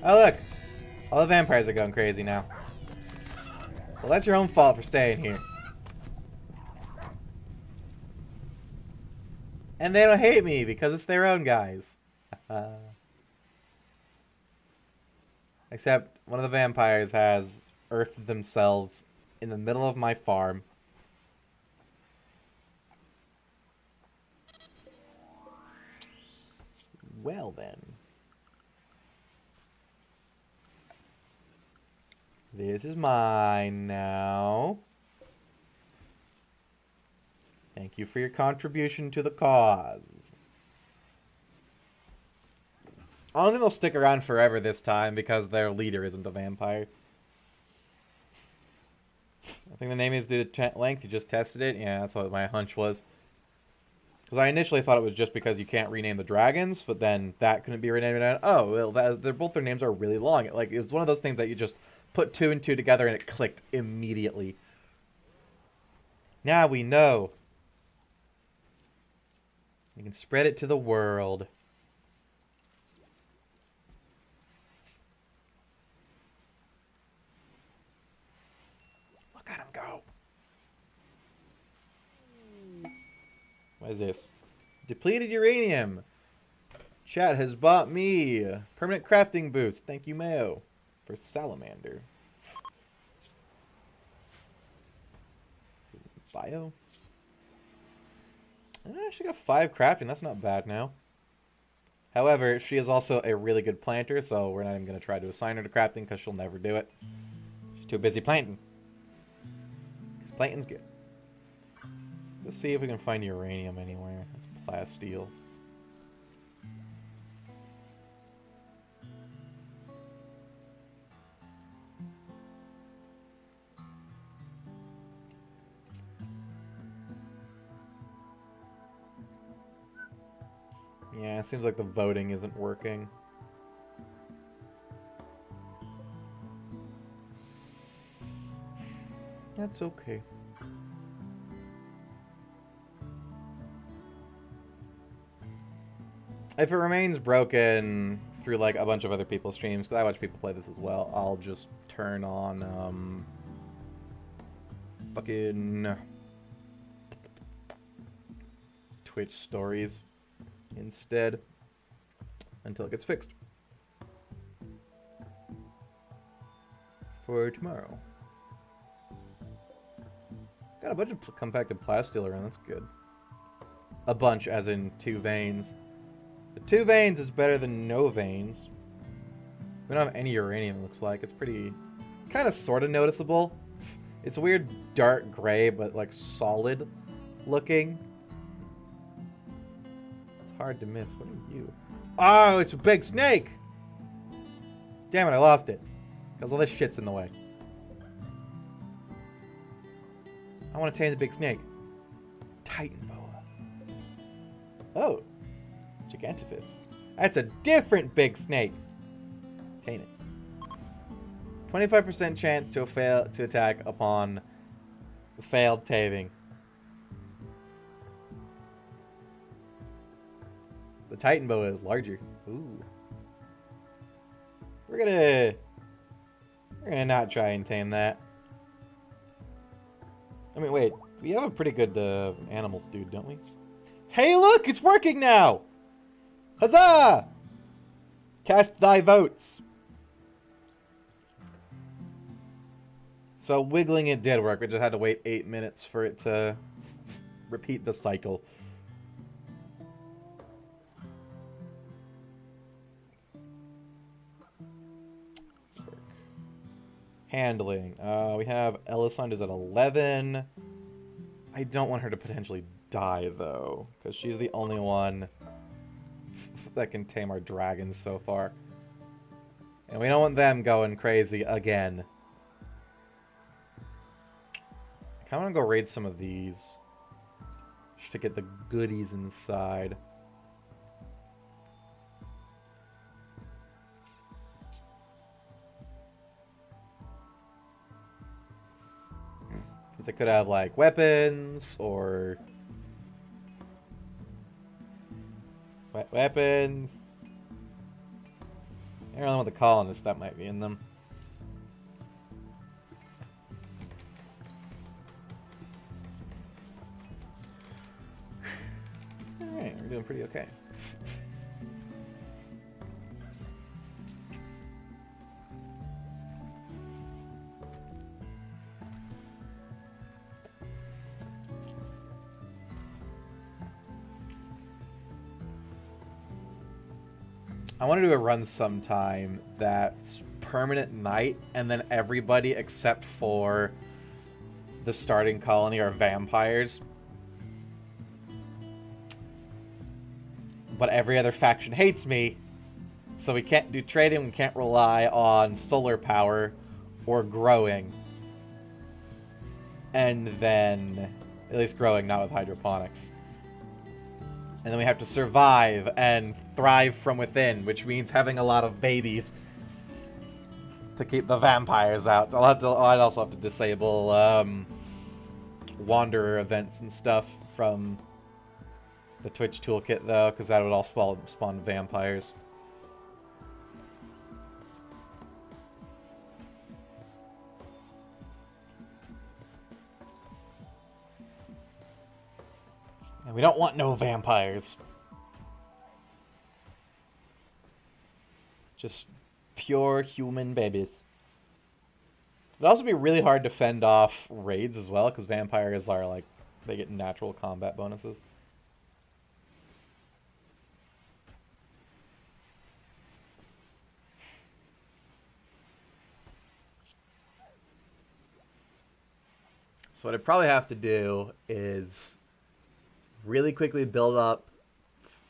[SPEAKER 1] Oh look! All the vampires are going crazy now. Well, that's your own fault for staying here. And they don't hate me because it's their own guys. Except one of the vampires has earthed themselves in the middle of my farm. Well then. This is mine now. Thank you for your contribution to the cause. I don't think they'll stick around forever this time because their leader isn't a vampire. I think the name is due to length. You just tested it. Yeah, that's what my hunch was. Because I initially thought it was just because you can't rename the dragons, but then that couldn't be renamed. And oh, well, both their names are really long. It was one of those things that you just put 2 and 2 together and it clicked immediately. Now we know. We can spread it to the world. What is this? Depleted uranium. Chat has bought me permanent crafting boost. Thank you, Mayo, for salamander. Bio. She got 5 crafting. That's not bad now. However, she is also a really good planter, so we're not even going to try to assign her to crafting because she'll never do it. She's too busy planting. Because planting's good. Let's see if we can find uranium anywhere. That's plasteel. Yeah, it seems like the voting isn't working. That's okay. If it remains broken through like a bunch of other people's streams, because I watch people play this as well, I'll just turn on fucking Twitch stories instead until it gets fixed for tomorrow. Got a bunch of compacted plasteel around, that's good. A bunch, as in 2 veins. The 2 veins is better than no veins. We don't have any uranium, it looks like. It's pretty, kind of sort of noticeable. It's a weird dark gray, but like solid looking. It's hard to miss. What are you? Oh, it's a big snake! Damn it, I lost it. Because all this shit's in the way. I want to tame the big snake. Titan boa. Oh. Gigantifus. That's a different big snake. Tame it. 25% chance to fail to attack upon failed taming. The Titan boa is larger. Ooh. We're gonna not try and tame that. I mean, wait. We have a pretty good animals dude, don't we? Hey, look! It's working now! Huzzah! Cast thy votes. So wiggling it did work. We just had to wait 8 minutes for it to repeat the cycle. Handling. We have Elisanders at 11. I don't want her to potentially die, though, because she's the only one that can tame our dragons so far. And we don't want them going crazy again. I kind of want to go raid some of these, just to get the goodies inside. Because they could have, like, weapons, or... weapons. I don't know what the colonists that might be in them. Alright, we're doing pretty okay. I want to do a run sometime that's permanent night, and then everybody except for the starting colony are vampires. But every other faction hates me, so we can't do trading, we can't rely on solar power or growing. And then, at least growing, not with hydroponics. And then we have to survive and thrive from within, which means having a lot of babies to keep the vampires out. I'd also have to disable wanderer events and stuff from the Twitch toolkit, though, because that would all spawn vampires. And we don't want no vampires. Just pure human babies. It'd also be really hard to fend off raids as well, because vampires are like, they get natural combat bonuses. So what I'd probably have to do is really quickly build up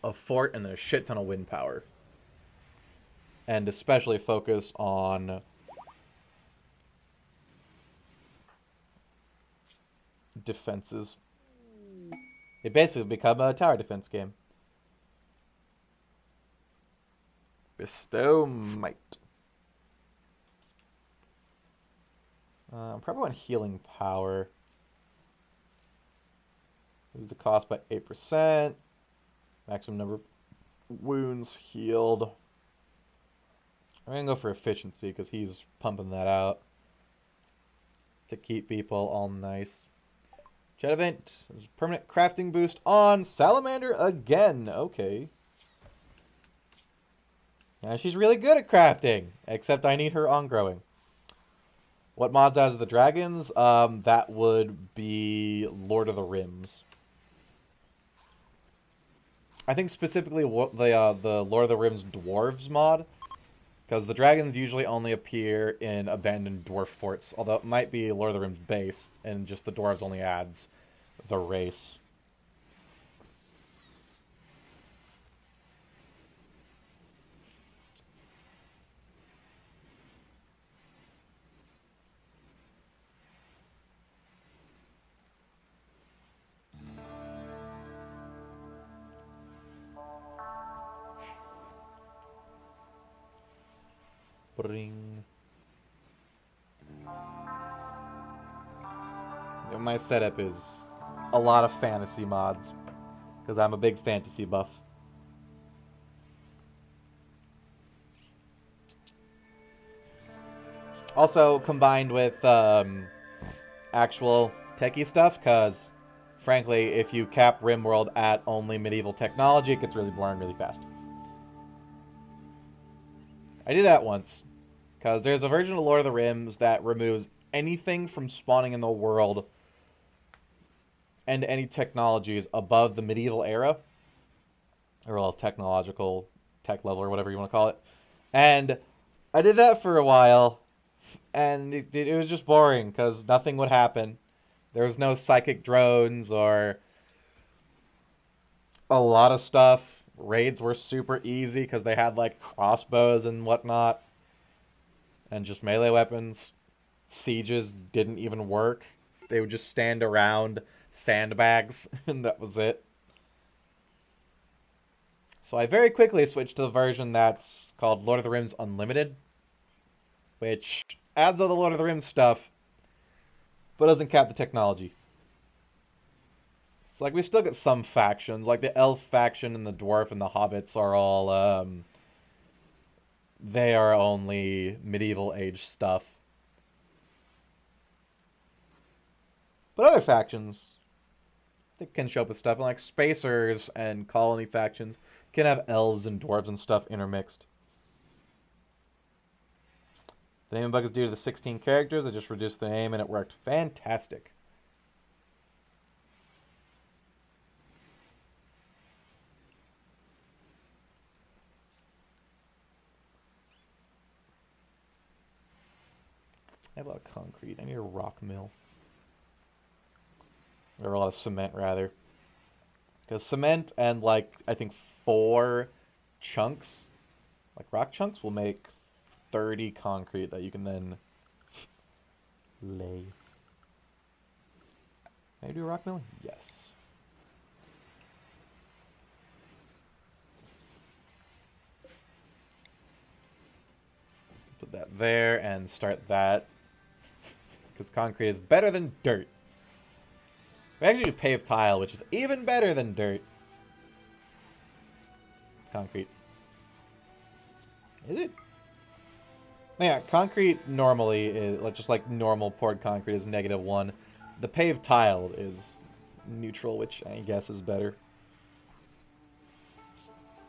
[SPEAKER 1] a fort and then a shit ton of wind power. And especially focus on defenses. It basically become a tower defense game. Bestow might. Probably want healing power. Lose the cost by 8%. Maximum number of wounds healed. I'm going to go for efficiency because he's pumping that out to keep people all nice. Jet event. There's a permanent crafting boost on Salamander again. Okay. Yeah, she's really good at crafting, except I need her on growing. What mods has the dragons? That would be Lord of the Rims. I think specifically the Lord of the Rims dwarves mod, because the dragons usually only appear in abandoned dwarf forts, although it might be Lord of the Rims base, and just the dwarves only adds the race. Bring. My setup is a lot of fantasy mods, because I'm a big fantasy buff. Also combined with actual techie stuff, because frankly, if you cap RimWorld at only medieval technology, it gets really boring really fast. I did that once, because there's a version of Lord of the Rims that removes anything from spawning in the world and any technologies above the medieval era, or well, technological, tech level, or whatever you want to call it. And I did that for a while, and it was just boring, because nothing would happen. There was no psychic drones or a lot of stuff. Raids were super easy, because they had, like, crossbows and whatnot. And just melee weapons. Sieges didn't even work. They would just stand around sandbags, and that was it. So I very quickly switched to the version that's called Lord of the Rims Unlimited, which adds all the Lord of the Rims stuff, but doesn't cap the technology. It's like we still get some factions, like the elf faction and the dwarf and the hobbits are all, they are only medieval age stuff. But other factions, they can show up with stuff, like spacers and colony factions can have elves and dwarves and stuff intermixed. The naming bug is due to the 16 characters. I just reduced the name and it worked fantastic. I have a lot of concrete. I need a rock mill. Or a lot of cement, rather. Because cement and, like, I think 4 chunks, like rock chunks, will make 30 concrete that you can then lay. Can I do rock milling? Yes. Put that there and start that. Because concrete is better than dirt. We actually do paved tile, which is even better than dirt. Concrete. Is it? Yeah, concrete normally is just like normal poured concrete is -1. The paved tile is neutral, which I guess is better.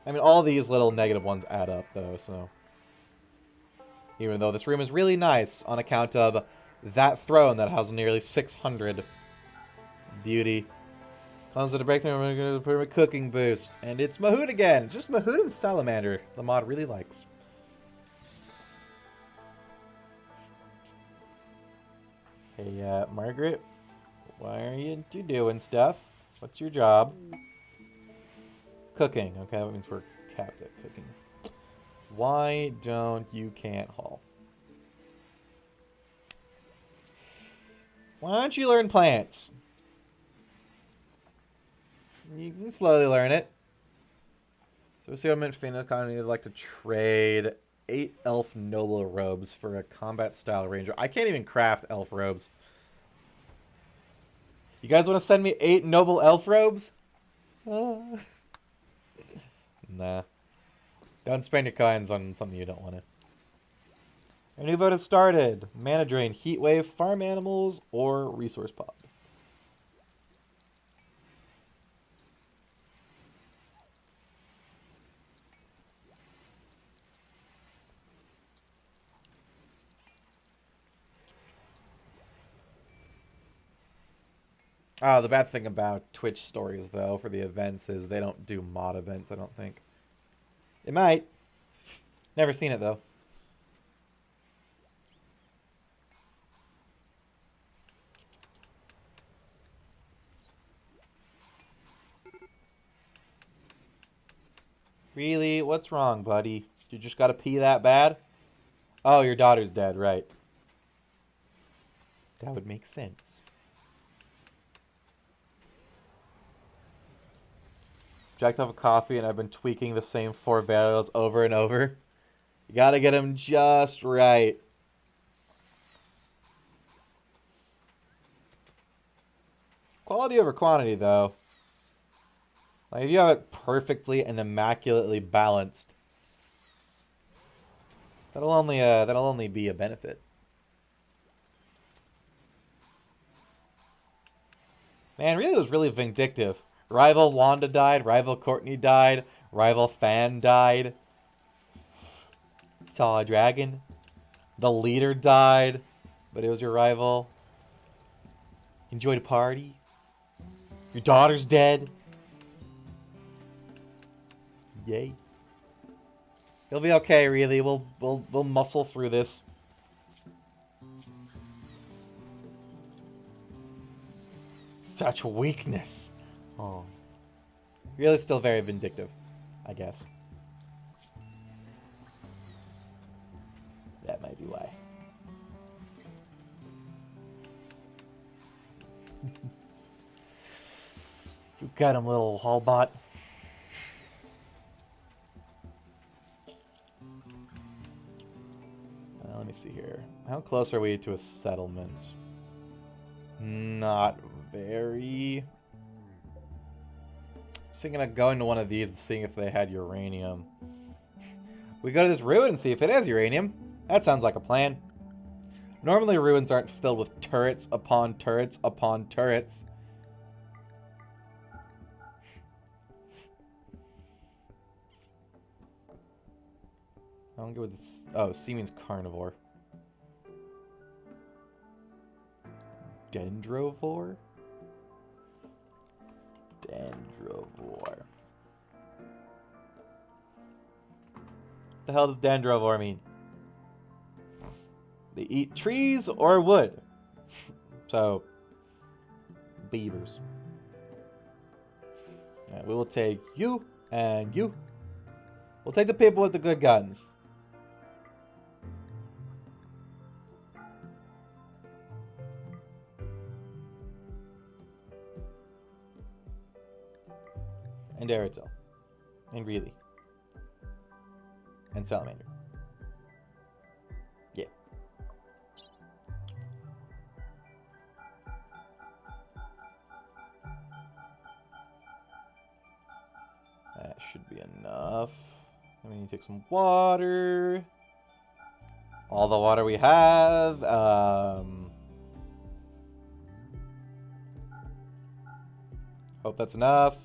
[SPEAKER 1] I mean, all these little negative ones add up, though, so... Even though this room is really nice on account of that throne that has nearly 600 beauty. Constant breakthrough, we're going to put a cooking boost. And it's Mahout again. Just Mahout and Salamander. The mod really likes. Hey, Margaret. Why are you doing stuff? What's your job? Cooking. Okay, that means we're capped at cooking. Why don't you can't haul? Why don't you learn plants? You can slowly learn it. So settlement Phoenix Colony would like to trade 8 elf noble robes for a combat style ranger. I can't even craft elf robes. You guys want to send me 8 noble elf robes? Oh. Nah. Don't spend your coins on something you don't want to. A new vote has started. Mana drain, heat wave, farm animals, or resource pod. Oh, the bad thing about Twitch stories, though, for the events is they don't do mod events, I don't think. It might. Never seen it, though. Really? What's wrong, buddy? You just gotta pee that bad? Oh, your daughter's dead, right. That would make sense. Jacked up a coffee and I've been tweaking the same 4 variables over and over. You gotta get them just right. Quality over quantity, though. Like, if you have it perfectly and immaculately balanced, that'll only be a benefit. Man, really, it was really vindictive. Rival Wanda died, rival Courtney died, rival Fan died. Saw a dragon. The leader died, but it was your rival. Enjoyed a party. Your daughter's dead. Yay. It'll be okay, really. We'll muscle through this. Such weakness. Oh. Really still very vindictive, I guess. That might be why. You got him, little Hallbot. Let me see here. How close are we to a settlement? Not very. Just thinking of going to one of these and seeing if they had uranium. We go to this ruin and see if it has uranium. That sounds like a plan. Normally ruins aren't filled with turrets upon turrets upon turrets. I don't go with this. Oh, C means carnivore. Dendrovore? Dendrovore. The hell does dendrovore mean? They eat trees or wood. So, beavers. Right, we will take you and you. We'll take the people with the good guns. And Aerodil. And Really. And Salamander. Yeah. That should be enough. We need to take some water. All the water we have. Hope that's enough.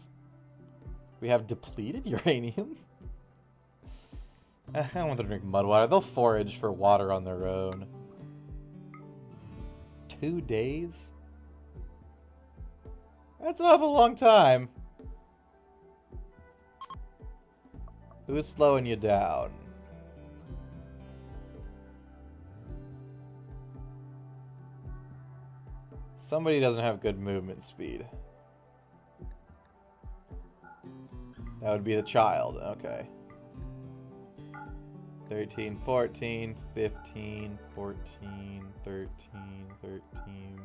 [SPEAKER 1] We have depleted uranium. I don't want them to drink mud water. They'll forage for water on their own. 2 days? That's an awful long time. Who is slowing you down? Somebody doesn't have good movement speed. That would be the child. Okay. 13, 14, 15, 14, 13, 13.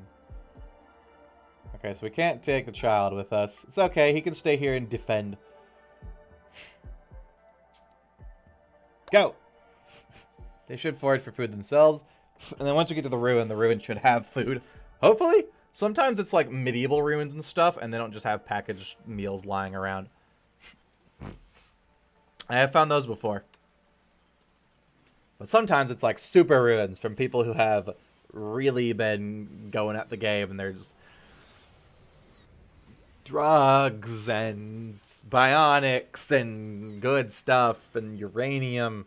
[SPEAKER 1] Okay, so we can't take the child with us. It's okay, he can stay here and defend. Go! They should forage for food themselves. And then once we get to the ruin should have food. Hopefully! Sometimes it's like medieval ruins and stuff, and they don't just have packaged meals lying around. I have found those before. But sometimes it's like super ruins from people who have really been going at the game, and they're just drugs and bionics and good stuff and uranium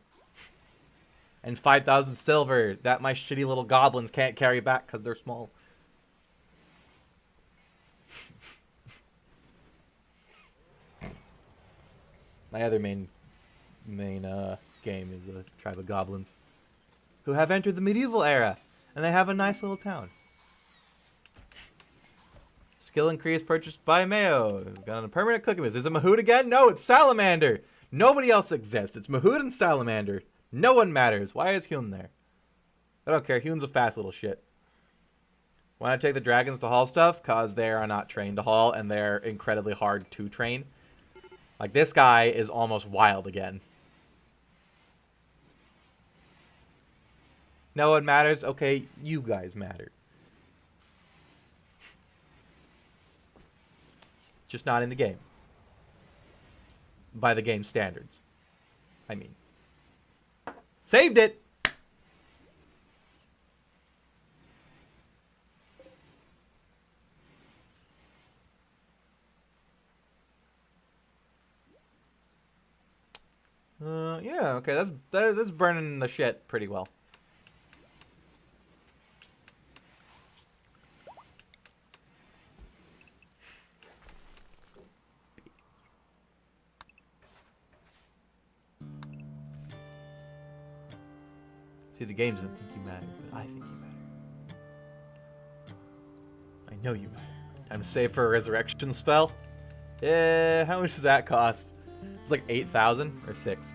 [SPEAKER 1] and 5,000 silver that my shitty little goblins can't carry back because they're small. My other main game is a tribe of goblins who have entered the medieval era, and they have a nice little town. Skill increase purchased by Mayo. It's got a permanent cooking miss. Is it Mahout again? No, it's Salamander. Nobody else exists. It's Mahout and Salamander. No one matters. Why is Hune there? I don't care. Hune's a fast little shit. Why not take the dragons to haul stuff? Because they are not trained to haul, and they're incredibly hard to train. Like, this guy is almost wild again. No one matters. Okay, you guys matter. Just not in the game. By the game standards. I mean. Saved it! Yeah, okay, that's burning the shit pretty well. See, the game doesn't think you matter, but I think you matter. I know you matter. Time to save for a resurrection spell. Yeah, how much does that cost? It's like 8,000 or 6.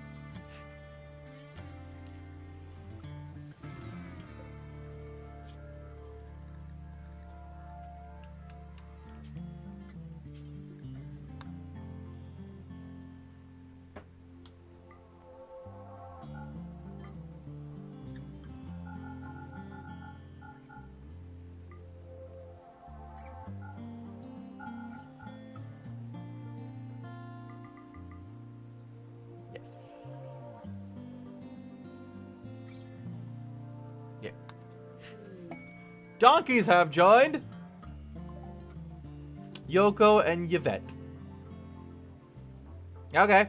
[SPEAKER 1] Yeah. Donkeys have joined! Yoko and Yvette. Okay.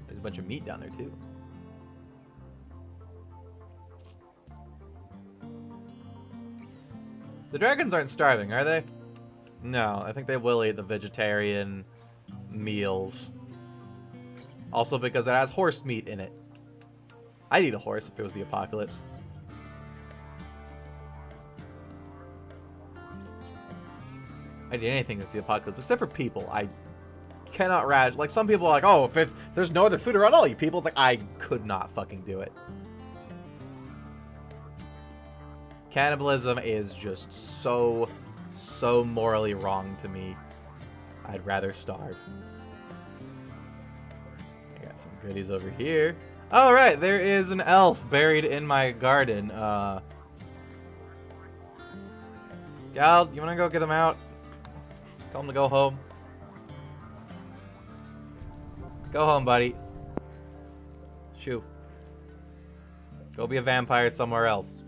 [SPEAKER 1] There's a bunch of meat down there, too. The dragons aren't starving, are they? No, I think they will eat the vegetarian meals. Also because it has horse meat in it. I'd eat a horse if it was the apocalypse. I'd eat anything that's the apocalypse, except for people. I cannot like, some people are like, oh, if there's no other food around, I'll eat people. It's like, I could not fucking do it. Cannibalism is just so morally wrong to me. I'd rather starve. I got some goodies over here. Oh, right, there is an elf buried in my garden. Gal, you wanna go get him out? Tell him to go home. Go home, buddy. Shoo. Go be a vampire somewhere else.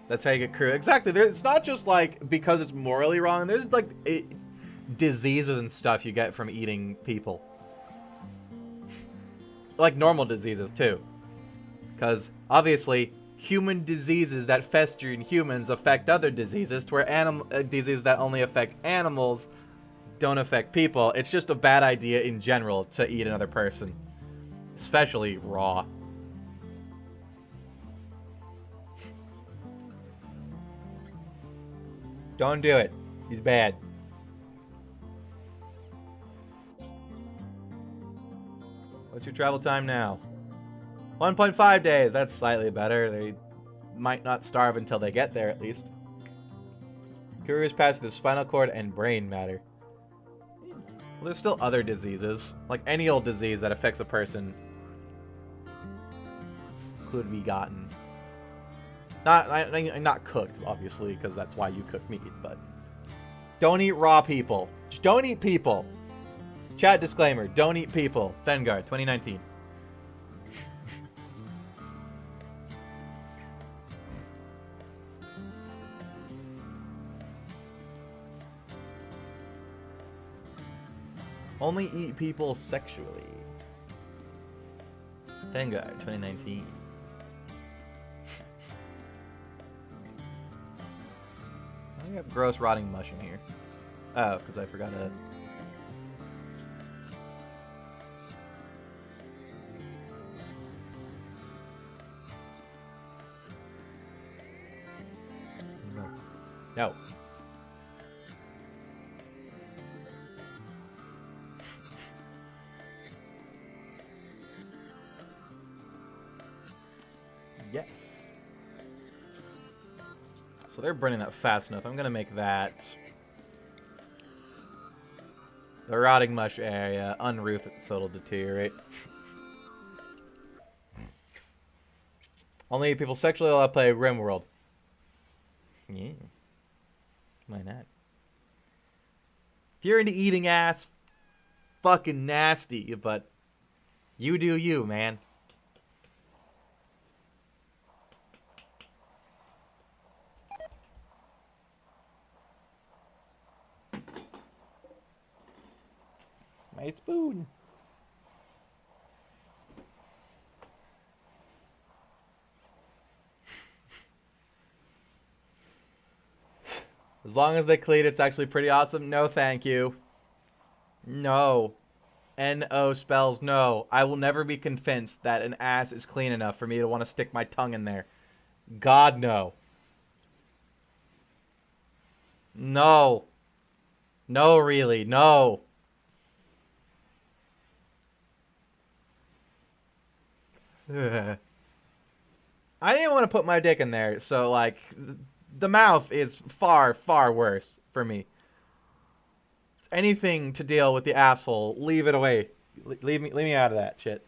[SPEAKER 1] That's how you get crew. Exactly. It's not just like because it's morally wrong. There's like diseases and stuff you get from eating people. Like normal diseases too. Because obviously human diseases that fester in humans affect other diseases, to where diseases that only affect animals don't affect people. It's just a bad idea in general to eat another person. Especially raw. Don't do it. He's bad. What's your travel time now? 1.5 days. That's slightly better. They might not starve until they get there, at least. Curious pass through the spinal cord and brain matter. Well, there's still other diseases. Like any old disease that affects a person could be gotten. Not cooked, obviously, because that's why you cook meat, but don't eat raw people. Just don't eat people. Chat disclaimer, don't eat people. Fengar, 2019. Only eat people sexually. Fengar, 2019. I got gross rotting mush in here. Oh, because I forgot to... No. Yes. So they're burning that fast enough. I'm going to make that the rotting mush area, unroof it so it'll deteriorate. Only people sexually allowed to play RimWorld. Yeah. Why not? If you're into eating ass, fucking nasty, but you do you, man. My spoon. As long as they clean, it's actually pretty awesome. No, thank you. No. N-O spells no. I will never be convinced that an ass is clean enough for me to want to stick my tongue in there. God, no. No. No, really. No. I didn't want to put my dick in there, so, like, the mouth is far, far worse for me. Anything to deal with the asshole, leave it away. Leave me out of that shit.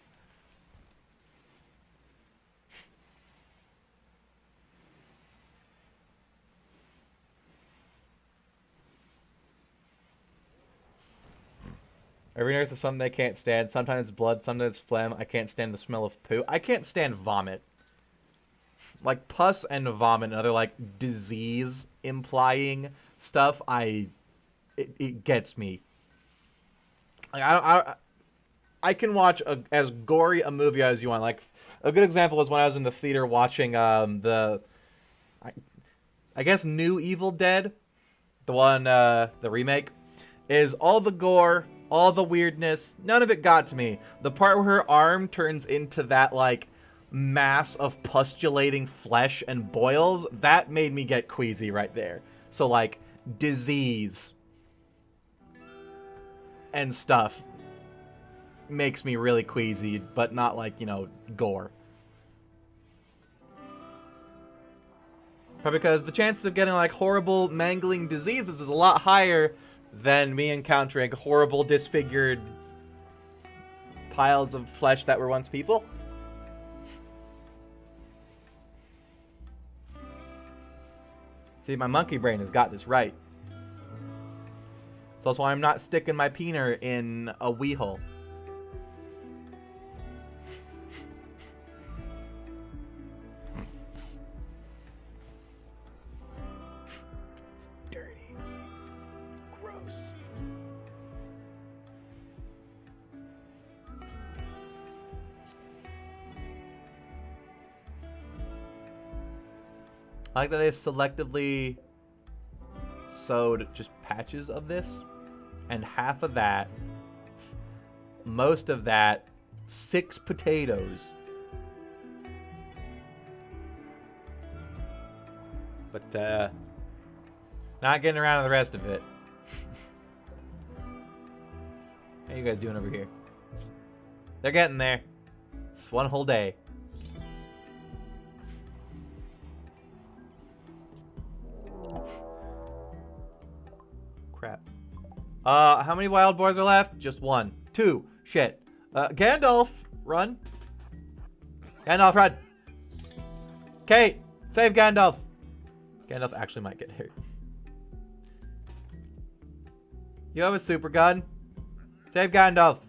[SPEAKER 1] Every nurse is something they can't stand. Sometimes blood, sometimes phlegm. I can't stand the smell of poo. I can't stand vomit. Like pus and vomit and other like disease implying stuff, it gets me. Like I can watch as gory a movie as you want. Like a good example was when I was in the theater watching I guess New Evil Dead, the one the remake, is all the gore, all the weirdness, none of it got to me. The part where her arm turns into that like mass of pustulating flesh and boils, that made me get queasy right there. So like disease and stuff makes me really queasy, but not like, you know, gore. Probably because the chances of getting like horrible mangling diseases is a lot higher than me encountering horrible disfigured piles of flesh that were once people. See, my monkey brain has got this right. So that's why I'm not sticking my peener in a wee hole. I like that they selectively sowed just patches of this, and half of that, most of that, 6 potatoes. But not getting around to the rest of it. How you guys doing over here? They're getting there. It's one whole day. Crap. How many wild boars are left? Just 1. 2. Shit. Gandalf, run. Gandalf, run. Kate, save Gandalf. Gandalf actually might get hurt. You have a super gun. Save Gandalf.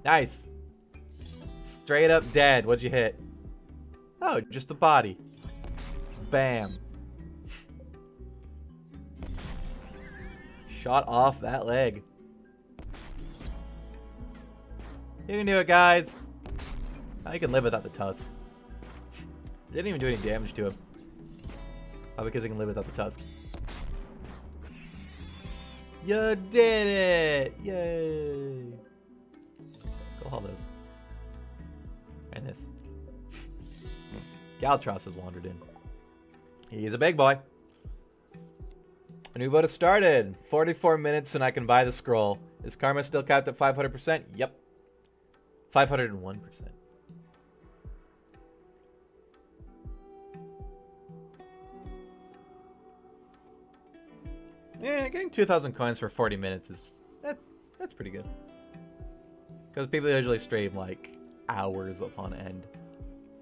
[SPEAKER 1] Nice. Straight up dead. What'd you hit? Oh, just the body. Bam. Shot off that leg. You can do it, guys. Now you can live without the tusk. Didn't even do any damage to him. Oh, because he can live without the tusk. You did it! Yay! Go haul those. And this. Galtros has wandered in. He's a big boy. A new vote has started. 44 minutes and I can buy the scroll. Is karma still capped at 500%? Yep. 501%. Yeah, getting 2,000 coins for 40 minutes is... That's pretty good. Because people usually stream, like, hours upon end.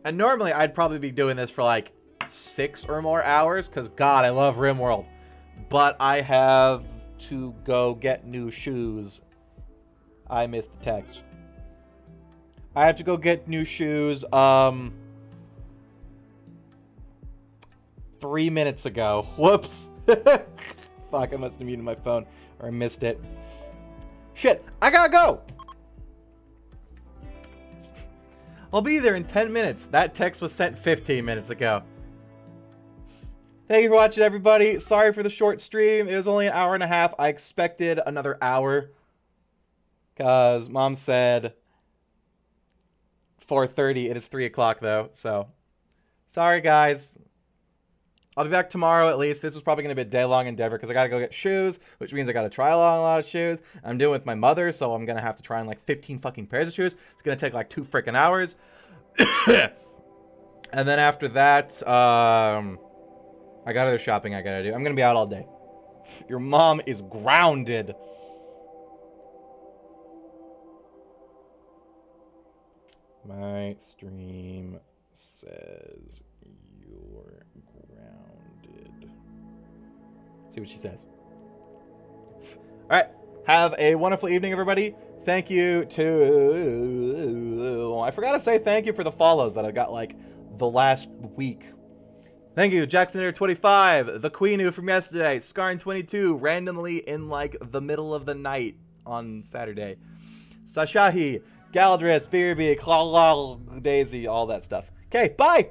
[SPEAKER 1] And normally, I'd probably be doing this for, like, 6 or more hours. Because, God, I love RimWorld. But I have to go get new shoes. I missed the text. I have to go get new shoes, 3 minutes ago. Whoops. Fuck, I must have muted my phone. Or I missed it. Shit, I gotta go! I'll be there in 10 minutes. That text was sent 15 minutes ago. Thank you for watching, everybody. Sorry for the short stream. It was only an hour and a half. I expected another hour. Because Mom said 4:30. It is 3 o'clock, though. So, sorry, guys. I'll be back tomorrow at least. This was probably going to be a day-long endeavor because I got to go get shoes, which means I got to try on a lot of shoes. I'm doing it with my mother, so I'm going to have to try on like 15 fucking pairs of shoes. It's going to take like 2 freaking hours. And then after that, I got other shopping I got to do. I'm going to be out all day. Your mom is grounded. My stream says you're grounded. See what she says. Alright. Have a wonderful evening, everybody. Thank you to... I forgot to say thank you for the follows that I got, like, the last week. Thank you, Jackson25, the Queenu from yesterday, Scarn22, randomly in, like, the middle of the night on Saturday. Sashahi, Galdris, Fearby, Claw, Daisy, all that stuff. Okay, bye!